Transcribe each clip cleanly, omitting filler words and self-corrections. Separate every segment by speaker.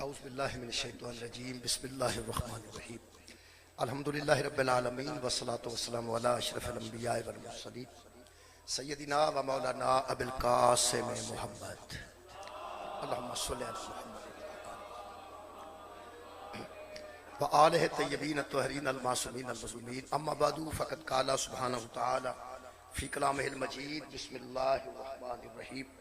Speaker 1: اعوذ باللہ من الشیطان الرجیم بسم اللہ الرحمن الرحیم الحمدللہ رب العالمین والصلاة والسلام علی اشرف الانبیاء والمرسلین سیدنا و مولانا ابی القاسم محمد اللہم صلی علی محمد وآلہ الطیبین الطاہرین المعصومین المظلومین اما بعد فقد قال سبحانہ وتعالی فی کلامہ المجید بسم اللہ الرحمن الرحیم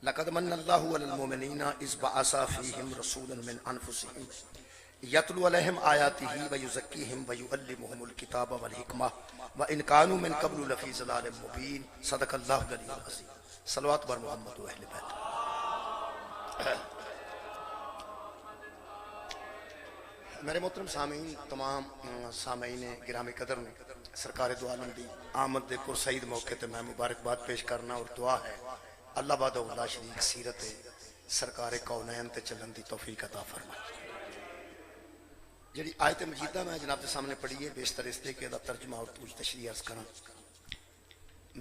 Speaker 1: لقد من اللہ علی المؤمنین اذ بعث فیہم رسولا من انفسہم یتلو علیہم آیاتہ ویزکیہم ویعلمہم الکتاب والحکمہ وان کانوا من قبل لفی ضلال مبین صدق اللہ العلی العظیم صلوات بر محمد و اہل بیت۔ میرے محترم سامعین، تمام سامعین گرامی قدر نے سرکار دو عالم دی آمد دے پرسعید موقع تے میں مبارکباد پیش کرنا اور دعا ہے اللہ بعد اللہ شریک سیرت سرکار کونین تے چلن دی توفیق عطا فرمائے۔ جڑی آیت مجیدہ میں جناب کے سامنے پڑھی ہے بیشتر اس طریقے کا ترجمہ اور توج تشریح عرض کرنا۔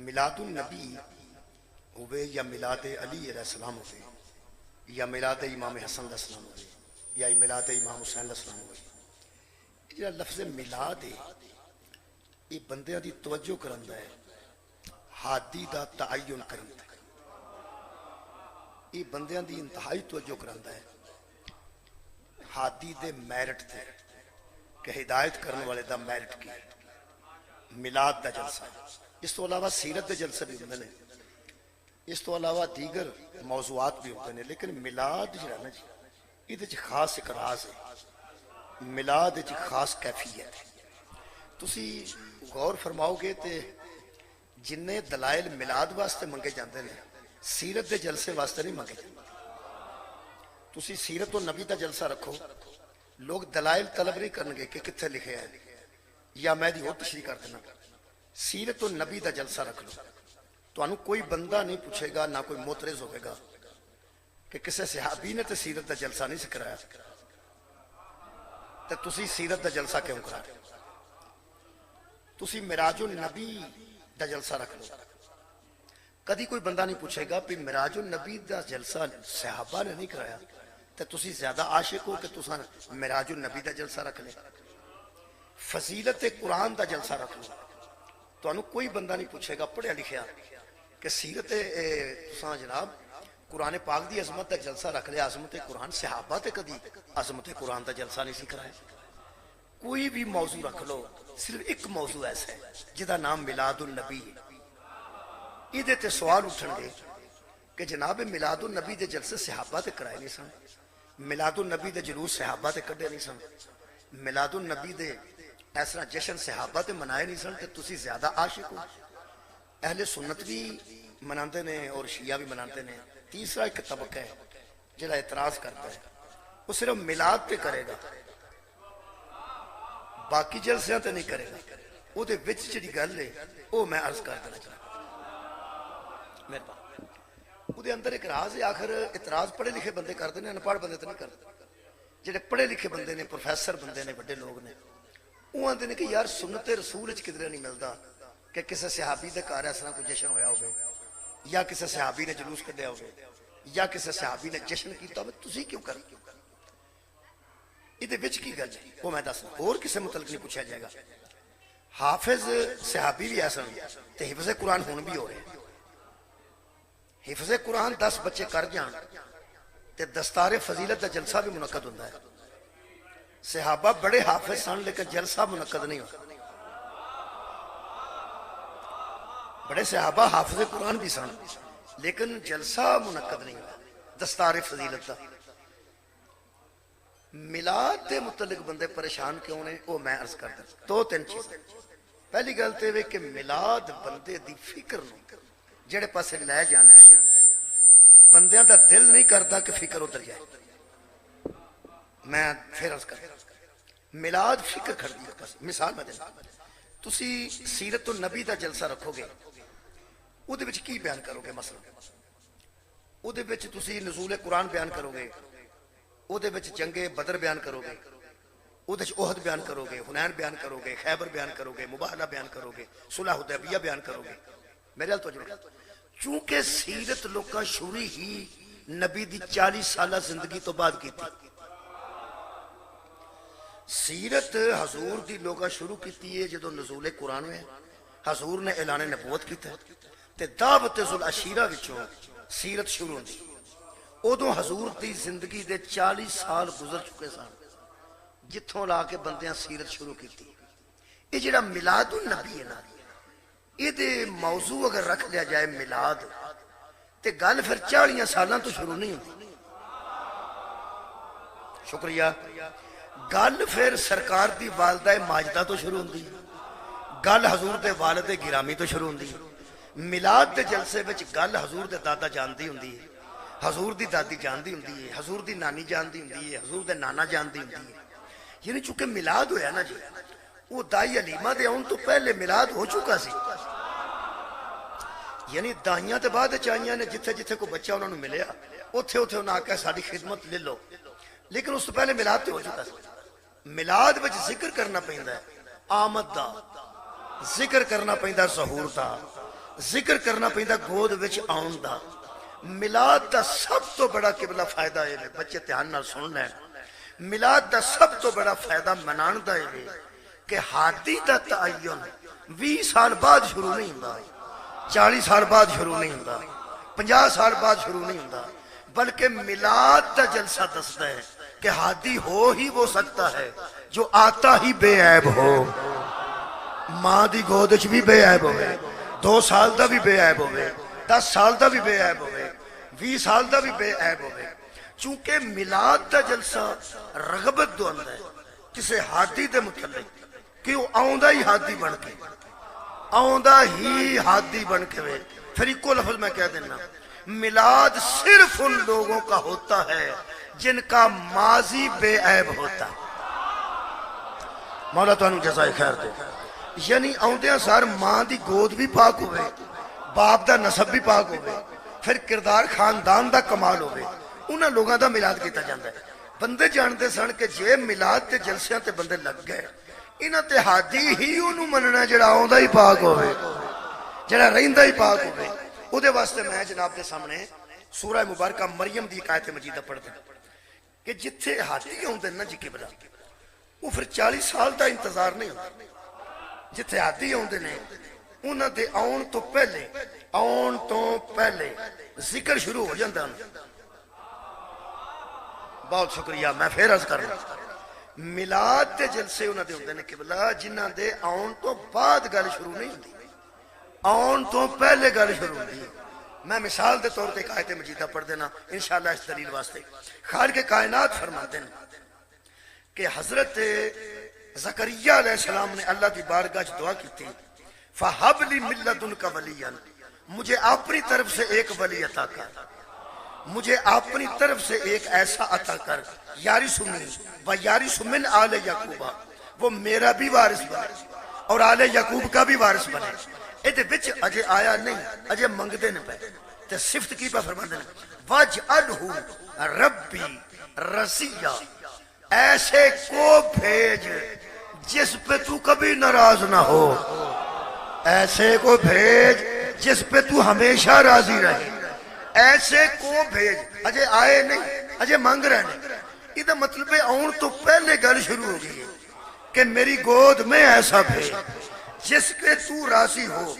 Speaker 1: میلاد النبی ہوئے یا میلاد علی علیہ السلام ہوئے یا میلاد امام حسن علیہ السلام ہوئے یا میلاد امام حسین علیہ السلام ہوئے، یہ لفظ میلاد ہے یہ بندیاں دی توجہ کرندا ہے، ہادی دا تعین کرندا ہے، یہ بندیاں دی انتہائی توجہ کرندا ہے ہادی دے میرٹ تے کہ ہدایت کرنے والے دا میرٹ کی میلاد دا جلسہ ہے۔ اس تو علاوہ سیرت دے جلسے بھی ہوندے نے، اس تو علاوہ دیگر موضوعات بھی ہوتے ہیں، لیکن میلاد جو ہے نا جی یہ خاص ایک راز ہے، میلاد خاص کیفیت ہے۔ تسی غور فرماؤ گے تے جننے دلائل میلاد واسطے منگے جاندے نے سیرت دے جلسے واسطے نہیں منگے جاندے۔ تسی سیرت و نبی دا جلسہ رکھو، لوگ دلائل طلب نہیں کرنگے کہ کتھے لکھے ہیں یا میں دی اور تشریح کر دینا۔ سیرت و نبی دا جلسہ رکھ لو تو انہوں کوئی بندہ نہیں پوچھے گا، نہ کوئی معترض ہوئے گا کہ کسے صحابی نے تے سیرت دا جلسہ نہیں سکرایا تے تسی سیرت دا جلسہ کیوں کرا؟ تسی معراج النبی دا جلسہ رکھ لو، کدی کوئی بندہ نہیں پوچھے گا کہ معراج النبی دا جلسہ صحابہ نے نہیں کرایا تے تسی زیادہ عاشق ہو کہ تساں معراج النبی دا جلسہ رکھ لے۔ فضیلت قرآن دا جلسہ رکھ لو تو انہوں کوئی بندہ نہیں پوچھے گا پڑھیا لکھیا کہ سیرت تساں جناب قرآن پاک دی عظمت دا جلسہ رکھ لیا، عظمت قرآن صحابہ تے کدی عظمت قرآن دا جلسہ نہیں سکھ رہا ہے۔ کوئی بھی موضوع رکھ لو، صرف ایک موضوع ایسا ہے جدا نام میلاد النبی ہے، یہ تے سوال اٹھن گے کہ جناب میلاد النبی دے جلسے صحابہ تے کرائے نہیں سن، میلاد النبی دے جلوس صحابہ تے کڈے نہیں سن، میلاد النبی دے اس طرح جشن صحابہ تے منائے نہیں سن، تے تسی زیادہ عاشق ہو۔ اہل سنت بھی مناندے نے اور شیعہ بھی مناندے نے۔ تیسرا ایک طبقہ ہے جڑا اعتراض کرتا ہے، وہ صرف میلاد پہ کرے گا، باقی جلسیاں تے نہیں کرے گا۔ وہ دے وچ جڑی گل ہے وہ میں عرض کر دینا چاہتا ہوں۔ وہ دے اندر ایک راز ہے، آخر اعتراض پڑھے لکھے بندے کرتے ہیں، انپڑھ بندے تو نہیں کرتے۔ جڑے پڑھے لکھے بندے نے، پروفیسر بندے نے، بڑے لوگ نے، وہ آندے نے کہ یار سنت رسول وچ کدھر نہیں ملتا کہ کسی صحابی دے گھر اس طرح کوئی جشن ہویا ہوگا یا کسی صحابی نے جلوس کڈیا ہوگا یا کسی صحابی نے جشن کیتا ہوگا، تسی کیوں کر؟ یہ وچ کی گل ہے وہ میں دسنا، اور کسی متعلق نہیں پوچھا جائے گا۔ حافظ صحابی بھی ایسا تے حفظ قرآن ہون بھی ہو رہے ہیں۔ حفظ قرآن 10 بچے کر جان تے دستار فضیلت دا جلسہ بھی منعقد ہوتا ہے۔ صحابہ بڑے حافظ سن لیکن جلسہ منعقد نہیں ہوتا۔ بڑے صحابہ حافظ قرآن بھی سن لیکن جلسہ منعقد نہیں ہوا دستار فضیلت دا۔ میلاد دے متعلق بندے پریشان کیوں نے وہ میں عرض کر دوں۔ دو تین چیزیں۔ پہلی گل تے کہ میلاد بندے دی فکر نو جڑے پاسے لے جاندی ہے، بندیاں دا دل نہیں کرتا کہ فکر ادھر جائے۔ میں پھر عرض کر میلاد فکر کر دی پاس۔ مثال میں دینا، تسی سیرت النبی دا جلسہ رکھو گے، او دے وچ کی بیان کرو گے؟ مثلا او دے وچ تسی نزول قرآن بیان کرو گے، او دے وچ جنگ بدر بیان کرو گے، او دے وچ احد بیان کرو گے، حنین بیان کرو گے، خیبر بیان کرو گے، مباہلہ بیان کرو گے، صلح حدیبیہ بیان کرو گے۔ میرے حال توجہ رکھو، چونکہ سیرت لوکاں شروع ہی نبی دی 40 سالہ زندگی تو بعد کی تھی، سیرت حضور دی لوگا شروع کیتی ہے جدو نزول قرآن ہوئے، حضور نے اعلان نبوت کیتا ہے تے دعوت ذو العشیرہ وچوں سیرت شروع ہوندی۔ ادو حضور دی زندگی دے 40 سال گزر چکے سن جتھوں لا کے بندیاں سیرت شروع کیتی۔ یہ جڑا میلاد النبی ہے نا، یہ دے موضوع اگر رکھ لیا جائے میلاد تے گل پھر 40 سالاں تو شروع نہیں ہوتی۔ شکریہ۔ گل پھر سرکار دی والدہ ماجدہ تو شروع ہوندی، گل حضور دے والد گرامی تو شروع ہوندی۔ میلاد دے جلسے وچ گل حضور دے دادا جاندی ہوندی ہے، حضور دی دادی جاندی ہوندی ہے، حضور دی نانی جاندی ہوندی ہے، حضور دے نانا جاندی ہوندی ہے۔ یعنی چونکہ میلاد ہویا نا جی، وہ دائی علیمہ دے آن تو پہلے میلاد ہو چکا سی۔ یعنی دائیاں تے بعد چاہیاں نے جتھے جتھے کو بچہ انہوں نے ملیا اوتھے اوتھے انہوں نے آکھا ساڑی خدمت لے لو، لیکن اس تو پہلے میلاد تے ہو چکا سی۔ میلاد وچ ذکر کرنا پہندا ہے آمد دا، ذکر کرنا پہندا ظہور دا، ذکر کرنا پہندا گود وچ آن دا۔ میلاد دا سب تو بڑا قبلہ فائدہ ہے، بچے دھیان نال سن لیں، میلاد دا سب تو بڑا فائدہ منان دا ہے کہ ہادی دا تعین 20 سال بعد شروع نہیں ہوندا، 40 سال بعد شروع نہیں ہوندا، 50 سال بعد شروع نہیں ہوندا، بلکہ میلاد دا جلسہ دستا ہے کہ ہادی ہو ہی وہ سکتا ہے جو آتا ہی بے عیب ہو۔ ماں دی گودش بھی بے عیب ہوئے، 2 سال دا بھی بے عیب ہوئے، 10 سال دا بھی بے عیب ہوئے، 20 سال دا بھی بے عیب ہوئے۔ چونکہ میلاد دا جلسہ رغبت دو اندر ہے کسے ہادی دے متعلق کہ وہ آؤندہ ہی ہادی بن کے، آؤندہ ہی ہادی بن کے وے۔ پھر ایک کو لفظ میں کہہ دینا، میلاد صرف ان لوگوں کا ہوتا ہے جن کا ماضی بے عیب ہوتا ہے۔ مولا تو انہوں جزائے خیر دے۔ یعنی آؤندیاں سار ماں دی گود بھی پاک ہوئے، باپ دا نسب بھی پاک ہوئے، پھر کردار خاندان دا کمال ہوئے، انہاں لوگاں دا میلاد کیتا جاندہ ہے۔ بندے جانتے سن کہ جے میلاد تے جلسیاں تے بندے لگ گئے، انہاں تے ہادی ہی انہوں مننا جڑا آؤندہ ہی پاک ہوئے، جڑا رہندہ ہی پاک ہوئے۔ او دے واسطے میں جناب دے سامنے سورہ مبارکہ مریم دی آیت مجیدہ پڑھ دیں کہ جتھے ہادی ہوندے نا جی قبلہ، وہ پھر 40 سال دا انتظار نہیں ہوتا۔ جتھے ہادی ہوندے نے انہاں دے آن تو پہلے ذکر شروع ہو جاندہ۔ بہت شکریہ، میں پھر عرض کرنا، میلاد دے جلسے انہاں دے ہوندے نے قبلہ جنہاں دے آن تو بعد گل شروع نہیں ہوندی، آن تو پہلے گل شروع ہوندی۔ میں مثال دے طور تے ایک آیت مجیدہ پڑھ دینا انشاءاللہ اس دلیل واسطے۔ خالق کائنات فرماتے ہیں کہ حضرت زکریا علیہ السلام نے اللہ کی بارگاہ دعا کی تھی، فَحَبْ لِي مِن لَّدُنْكَ وَلِيًّا، مجھے اپنی طرف سے ایک ولی عطا کر، مجھے اپنی طرف سے ایک ایسا عطا کر یارثنی و یارث من آل یعقوب، وہ میرا بھی وارث بنے اور آل یعقوب کا بھی وارث بنے۔ ایدے بچ اجے آیا نہیں، اجے منگ دے نے پہ تے صفت کی پہ فرما دینا، وَاجْعَلْهُ رَبِّي رَضِيًّا، ایسے کو بھیج جس پہ تو کبھی ناراض نہ ہو، ایسے کو بھیج جس پہ تو ہمیشہ راضی رہے، ایسے کو بھیج۔ اجے آئے نہیں، اجے مانگ رہے نہیں، یہ مطلب ہے آن تو پہلے گل شروع ہو گئی ہے کہ میری گود میں ایسا بھیج جس پہ تو راضی ہو،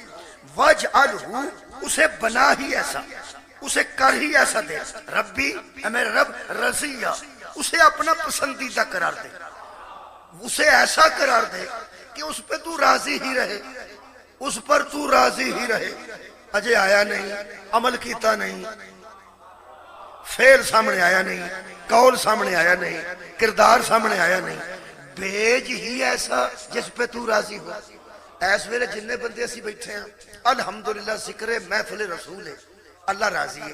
Speaker 1: وَاجْعَلْهُ، اسے بنا ہی ایسا، اسے کر ہی ایسا دے، ربی اے میرے رب، رضیہ، اسے اپنا پسندیدہ قرار دے، اسے ایسا قرار دے کہ اس پہ تو راضی ہی رہے، اس پر تو راضی ہی رہے۔ اجے آیا نہیں، عمل کیتا نہیں، فعل سامنے آیا نہیں، قول سامنے آیا نہیں، کردار سامنے آیا نہیں، بھیج ہی ایسا جس پہ تو راضی ہو۔ ایس ویلے جننے بندے اسی بیٹھے ہیں الحمدللہ ذکر محفل رسول ہے، اللہ راضی ہے،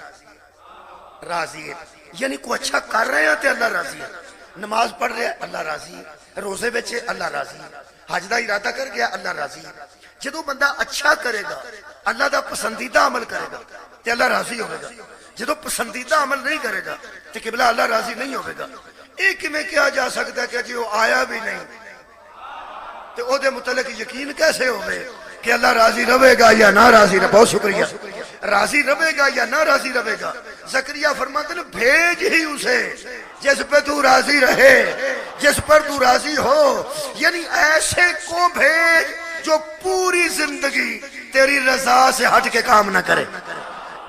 Speaker 1: راضی ہے۔ یعنی کوئی اچھا کر رہے ہیں تے اللہ راضی ہے، نماز پڑھ رہے ہیں اللہ راضی ہے، روزے بیچے اللہ راضی ہے، حج دا ارادہ کر گیا اللہ راضی ہے۔ جدو بندہ اچھا کرے گا، اللہ دا پسندیدہ عمل کرے گا تے اللہ راضی ہوئے گا، جدو پسندیدہ عمل نہیں کرے گا تے قبلہ اللہ راضی نہیں ہوئے گا۔ ایک میں کیا جا سکتا ہے کہ جی وہ آیا بھی نہیں تے او دے متعلق یقین کیسے ہوئے کہ اللہ راضی رہے گا یا نہ راضی رہے؟ بہت شکریہ۔ راضی رہے گا یا نہ راضی رہے گا؟ زکریا فرماتے ہیں بھیج ہی اسے جس پہ تو راضی رہے، جس پر تو راضی ہو، یعنی ایسے کو بھیج جو پوری زندگی تیری رضا سے ہٹ کے کام نہ کرے،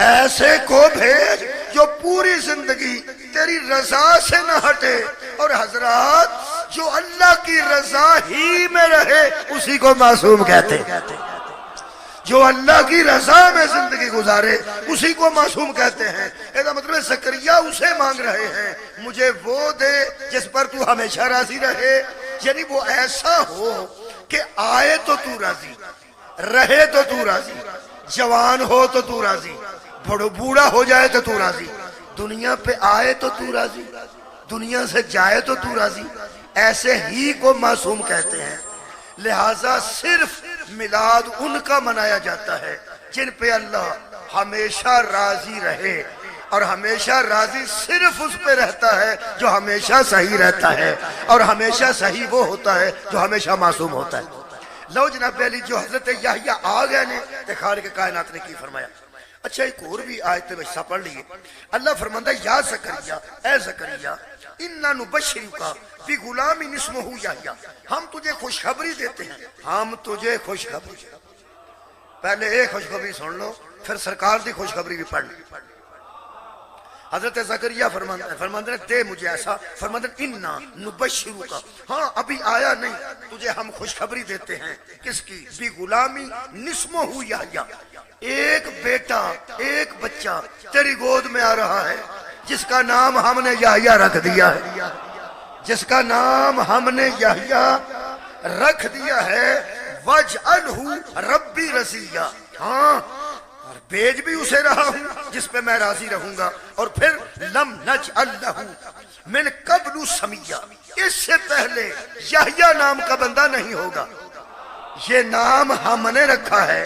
Speaker 1: ایسے کو بھیج جو پوری زندگی تیری رضا سے نہ ہٹے۔ اور حضرات جو اللہ کی رضا ہی میں رہے اسی کو معصوم کہتے ہیں، جو اللہ کی رضا میں زندگی گزارے اسی کو معصوم کہتے ہیں۔ ایسا مطلب زکریا اسے مانگ رہے ہیں مجھے وہ دے جس پر تو ہمیشہ راضی رہے، یعنی وہ ایسا ہو کہ آئے تو تو راضی، رہے تو تو راضی، جوان ہو تو تو راضی، بوڑھا ہو جائے تو تو راضی، دنیا پہ آئے تو تو راضی، دنیا سے جائے تو تو راضی، ایسے ہی کو معصوم کہتے ہیں۔ لہٰذا صرف میلاد ان کا منایا جاتا ہے جن پہ اللہ ہمیشہ راضی رہے، اور ہمیشہ راضی صرف اس پہ رہتا ہے جو ہمیشہ صحیح رہتا ہے، اور ہمیشہ صحیح وہ ہوتا ہے جو ہمیشہ معصوم ہوتا ہے۔ لو جناب علی جو حضرت یحییٰ آ گئے نے تے خالق کائنات نے کی فرمایا۔ اچھا ایک اور بھی آیت میں حصہ پڑھ لیے، اللہ فرماتا ہے یا زکریا، اے زکریا اِنَّا نُبَشِّرُکَ بِغُلَامٍ اسمہ یحییٰ، ہم تجھے خوشخبری دیتے ہیں، ہم تجھے خوشخبری، پہلے ایک خوشخبری سن لو پھر سرکار دی خوشخبری بھی پڑھ لو۔ حضرت زکریا فرماتے ہیں دے مجھے ایسا، فرماتے ہیں اِنَّا نُبَشِّرُکَ، ہاں ابھی آیا نہیں، تجھے ہم خوشخبری دیتے ہیں، کس کی؟ بِغُلَامٍ اسمہ یحییٰ، ایک بیٹا، ایک بچہ تیری گود میں آ رہا ہے جس کا نام ہم نے یحییٰ رکھ دیا ہے، جس کا نام ہم نے یحییٰ رکھ دیا ہے، وَاجْعَلْهُ رَبِّی رَضِیًّا، ہاں اور بیج بھی اسے رہا ہوں جس پہ میں راضی رہوں گا۔ اور پھر لَمْ نَجْعَلْ لَهُ مِنْ قَبْلُ سَمِيًّا، اس سے پہلے یحییٰ نام کا بندہ نہیں ہوگا، یہ نام ہم نے رکھا ہے،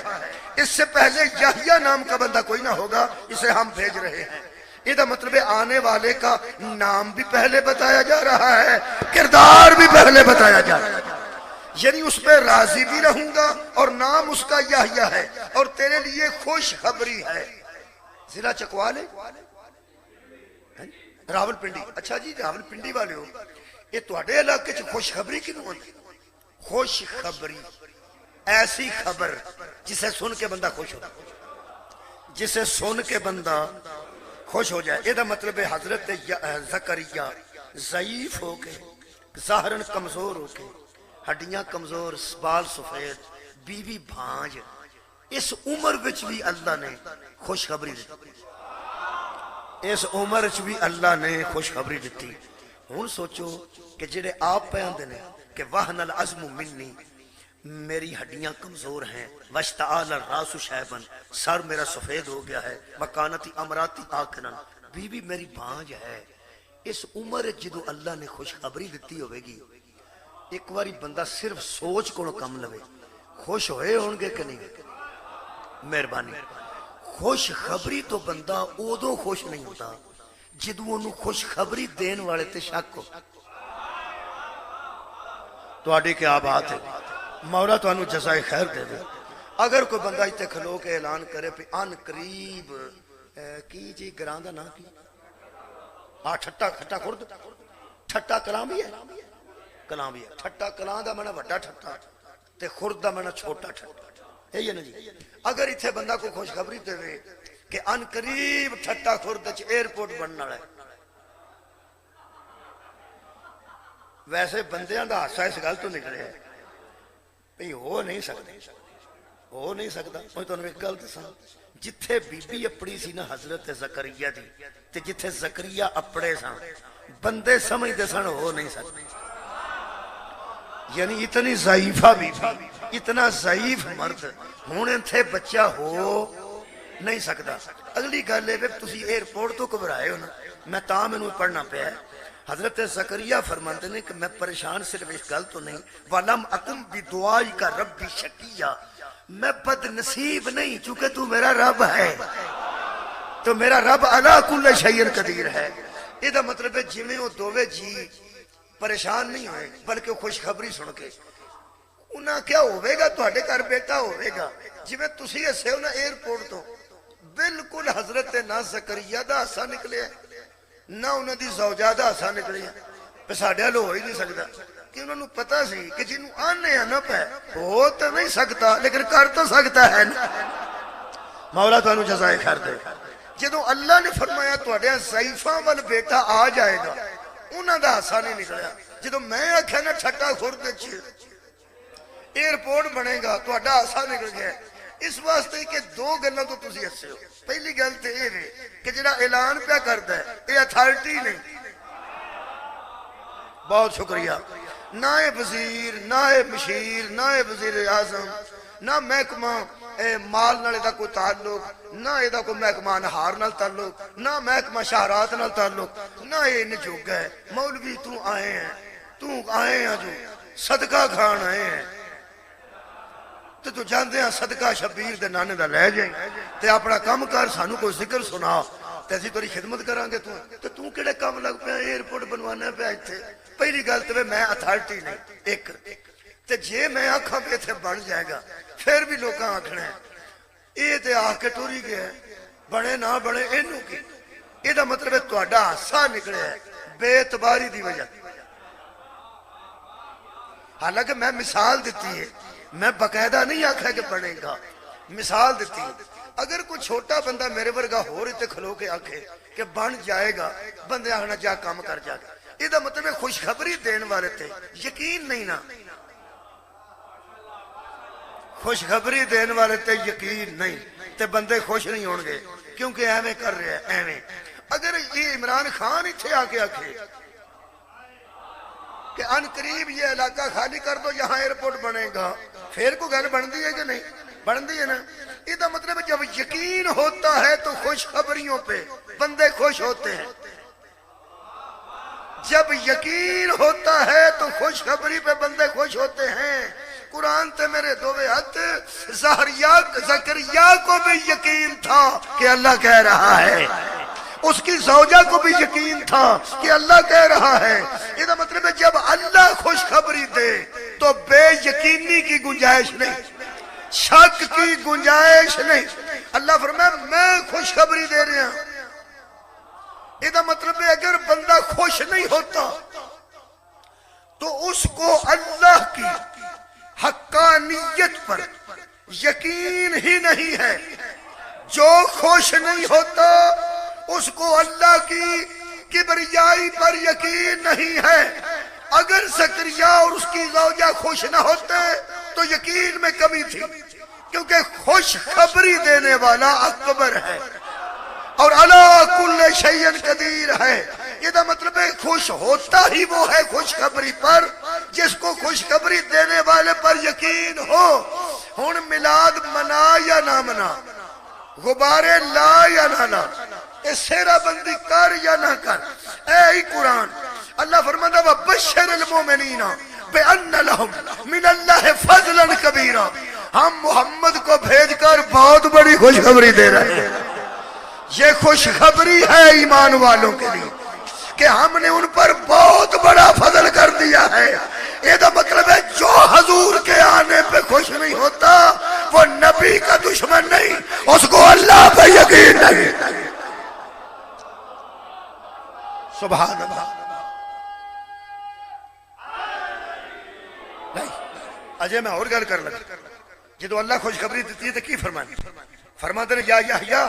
Speaker 1: اس سے پہلے یحییٰ نام کا بندہ کوئی نہ ہوگا، اسے ہم بھیج رہے ہیں۔ یہ دا مطلب ہے آنے والے کا نام بھی پہلے بتایا جا رہا ہے، کردار بھی پہلے بتایا جا رہا ہے، یعنی اس پہ راضی بھی رہوں گا اور نام اس کا یحییٰ ہے، اور تیرے لیے خوشخبری ہے۔ ضلع چکوال ہے راول پنڈی، اچھا جی راول پنڈی والے ہو، یہ تواڈے علاقے چ خوشخبری کیوں ہوتی؟ خوشخبری ایسی خبر جسے سن کے بندہ خوش ہو، جسے سن کے بندہ خوش ہو جائے۔ یہ دا مطلب ہے حضرت زکریا ضعیف ہو کے، ظاہراً کمزور ہو کے، ہڈیاں کمزور، بال سفید، بیوی بھانج، اس عمر وچ بھی اللہ نے خوشخبری دیتی، اس عمر وچ بھی اللہ نے خوشخبری دیتی۔ ہن سوچو کہ جڑے آپ پہ آندے نے کہ وہن العظم منی، میری ہڈیاں کمزور ہیں، واشتعال الراس شیبن، سر میرا سفید ہو گیا ہے، مکانتی امراتی آکنن، بیوی میری بھانج ہے، اس عمر جدو اللہ نے خوشخبری دیتی ہوئے گی، ایک باری بندہ صرف سوچ کو کم لوے، خوش ہوئے ہوں گے کہ نہیں؟ مہربانی، خوشخبری تو بندہ ادو خوش نہیں ہوتا جدو انہوں خوشخبری دین والے تے شک ہو۔ تو آڈی کیا بات ہے، مولا تو انہوں جزائے خیر دے دے۔ اگر کوئی بندہ ایتے کھلو کے اعلان کرے پہ ان قریب کی جی گران دا نا کی ٹھٹا کھٹا خورد، ٹھٹا کلام بھی ہے، کلام بھی ہے، ٹھٹا کلام دا منہ وڈا ٹھٹا تے خورد دا منہ چھوٹا ٹھٹا ہے یہ نا جی۔ اگر ایتھے بندہ کو خوشخبری دے وے کہ ان قریب ٹھٹا خورد چ ایئرپورٹ بننا ہے، ویسے بندیاں دا حصہ اس گل تو نکلے ہے بھئی ہو نہیں سکتا، ہو نہیں سکتا۔ میں تو ایک گل دساں، جتھے بی بی اپڑی سی نا حضرت زکریا دی تے جتھے زکریا اپڑے سن، بندے سمجھتے سن ہو نہیں سکتے، یعنی اتنی ضعیفہ بی بی، اتنا ضعیف مرد ہونے تھے بچہ ہو نہیں سکتا۔ اگلی گل ہے تسی ایئرپورٹ تو گھبرائے ہو نا، میں تاں مینوں پڑھنا پیا ہے۔ حضرت زکریا فرماتے ہیں کہ میں پریشان صرف اس گل تو نہیں، وَلَمْ أَكُمْ بِدُعَائِكَ رَبِّ شَقِيًّا، میں بد نصیب نہیں چونکہ تو میرا رب ہے، تو میرا رب عَلَىٰ كُلِّ شَيْءٍ قدیر ہے۔ یہ دا مطلب ہے جویں وہ دووے جی پریشان نہیں ہوئے بلکہ خوشخبری سن کے انہاں کیا ہوئے گا، تو ہڈے کر بیٹا ہوئے گا جویں تسی ہسے ہو نا ایئرپورٹ تو بالکل حضرت نہ زکریا دا ہاسا نکلیا نہ انہوں دی زوجہ دا ہاسا نکلیا پہ ساڑھے حل ہو ہی نہیں سکتا کہ انہوں نے پتا سی کہ جنہوں آنے آنا پہ ہو تو نہیں سکتا لیکن کر تو سکتا ہے نا. مولا تو انہوں جزائے خیر دے. جدو اللہ نے فرمایا تو اڈیا ضعیفاں وال بیٹا آ جائے گا انہوں دا ہاسا نہیں نکلیا. جدو میں آکھیا نا چھٹا خورد ایئرپورٹ بنے گا تو اڈا ہاسا نکل گیا. اس واسطے کہ دو گلاں تو تسی ہسے ہو. پہلی گل تے یہ ہے کہ جڑا اعلان پیا کردا ہے یہ اتھارٹی نہیں. بہت شکریہ. نائب وزیر، نائب مشیر، نائب وزیر اعظم، نہ محکمہ مال نالے دا کوئی تعلق، نہ یہ دا کوئی محکمہ انہار نال تعلق، نہ محکمہ شہرات نال تعلق، نہ یہ نجوگ ہے. مولوی تو آئے ہیں جو صدقہ کھان آئے ہیں تو جانتے ہیں صدقہ شبیر دے نانے دا لے جائیں تے اپنا کام کر سانو کوئی ذکر سنا تے اسی تیری خدمت کران گے. تو کیڑے کام لگ پیا ایئرپورٹ بنوانا پیا ایتھے. پہلی گل تے میں اتھارٹی نہیں ایک تے جے میں آکھاں کہ ایتھے بن جائے گا پھر بھی لوکاں آکھنا ہے اے تے آ کے ٹوری گیا بنے نہ بنے اینوں کی. اے دا مطلب ہے تہاڈا حصہ نکلیا ہے بے اعتباری دی وجہ. حالانکہ میں مثال دیتی ہے میں باقاعدہ نہیں آکھا کہ پڑھے گا مثال دیتی. اگر کوئی چھوٹا بندہ میرے ورگا ہو رہے تے کھلو کے آکھے کہ بن جائے گا بندے آخنا جا کام کر جا گا. یہ دا مطلب ہے خوشخبری دین والے تے یقین نہیں نا. خوشخبری دین والے تے یقین نہیں تے بندے خوش نہیں ہون گے کیونکہ ایویں کر رہے ہیں ایویں. اگر یہ عمران خان اتھے آ کے آکھے کہ ان قریب یہ علاقہ خالی کر دو یہاں ایئرپورٹ بنے گا پھر کو گل بندی ہے کہ نہیں بندی ہے نا. یہ دا مطلب ہے جب یقین ہوتا ہے تو خوشخبریوں پہ بندے خوش ہوتے ہیں. جب یقین ہوتا ہے تو خوشخبری پہ بندے خوش ہوتے ہیں. قرآن تے میرے دوے ہاتھ زکریا کو بھی یقین تھا کہ اللہ کہہ رہا ہے اس کی زوجہ کو بھی یقین تھا کہ اللہ کہہ رہا ہے. یہ دا مطلب ہے جب اللہ خوشخبری دے تو بے یقینی کی گنجائش نہیں شک کی گنجائش نہیں. اللہ فرمائے میں خوشخبری دے رہا ہوں. یہ دا مطلب ہے اگر بندہ خوش نہیں ہوتا تو اس کو اللہ کی حقانیت پر یقین ہی نہیں ہے. جو خوش نہیں ہوتا اس کو اللہ کی کبریائی پر یقین نہیں ہے. اگر زکریا اور اس کی زوجہ خوش نہ ہوتے تو یقین میں کمی تھی کیونکہ خوش خبری دینے والا اکبر ہے اور علی کل شیء قدیر ہے. یہ دا مطلب ہے خوش ہوتا ہی وہ ہے خوشخبری پر جس کو خوشخبری دینے والے پر یقین ہو. ہن میلاد منا یا نہ منا، غبارے لا یا نہ لا، سیرہ بندی کر یا نہ کر، اے ہی قرآن. اللہ فرماتا وَبَشِّرِ الْمُؤْمِنِينَ بِأَنَّ لَهُمْ مِنَ اللَّهِ فَضْلًا كَبِيرًا. ہم محمد کو بھیج کر بہت بڑی خوشخبری دے رہے ہیں. یہ خوشخبری ہے ایمان والوں کے لیے کہ ہم نے ان پر بہت بڑا فضل کر دیا ہے. یہ دا مطلب ہے جو حضور کے آنے پہ خوش نہیں ہوتا وہ نبی کا دشمن نہیں، اس کو اللہ پہ یقین نہیں. سبحان اللہ. اجے میں اور گل کر لگا جدو اللہ خوشخبری دیتی ہے تو کی فرمانے فرماتے ہیں یا یحییٰ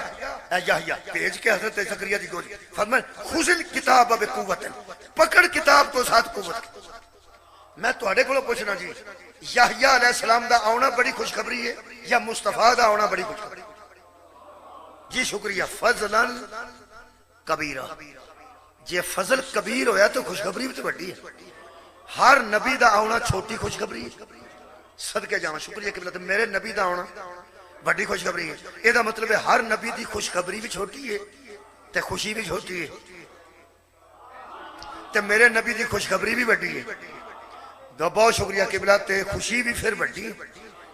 Speaker 1: اے یحییٰ بھیج کے حضرت زکریا دی گود فرمائے خذ الکتاب بقوت پکڑ کتاب تو ساتھ قوت. میں تہاڈے کولوں پوچھنا جی یحییٰ علیہ السلام دا آنا بڑی خوشخبری ہے یا مصطفیٰ دا آنا بڑی خوشخبری؟ جی شکریہ. فضلا کبیرہ. جی فضل کبیر ہویا تو خوشخبری بھی تو بڑی ہے. ہر نبی دا آنا چھوٹی خوشخبری ہے. صدقے جاواں شکریہ کہ میرے نبی دا آنا بڑی خوشخبری ہے. یہ دا مطلب ہے ہر نبی دی خوشخبری بھی چھوٹی ہے تے خوشی بھی چھوٹی ہے تے میرے نبی دی خوشخبری بھی بڑی ہے. بہت شکریہ قبلہ تے خوشی بھی پھر بڑی.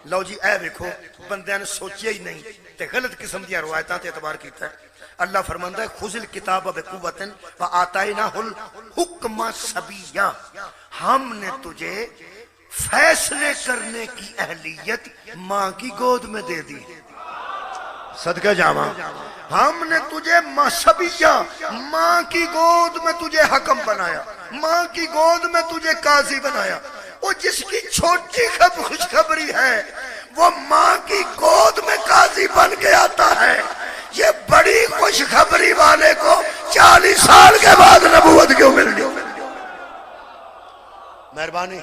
Speaker 1: لو جی اے دیکھو بندیاں نے سوچیا ہی نہیں تے غلط قسم دی روایتاں تے اعتبار کیتا ہے. اللہ فرماندا ہے خذ الکتاب بقوت وآتیناہ الحکم صبیا. ہم نے تجھے فیصلے کرنے کی اہلیت ماں کی گود میں دے دی. صدقہ جاواں ہم نے تجھے صبیہ ماں کی گود میں تجھے حکم بنایا، ماں کی گود میں تجھے قاضی بنایا۔ وہ جس کی چھوٹی خوشخبری ہے وہ ماں کی گود میں قاضی بن کے آتا ہے، یہ بڑی خوشخبری والے کو 40 سال کے بعد نبوت کیوں مل گئی؟ مہربانی،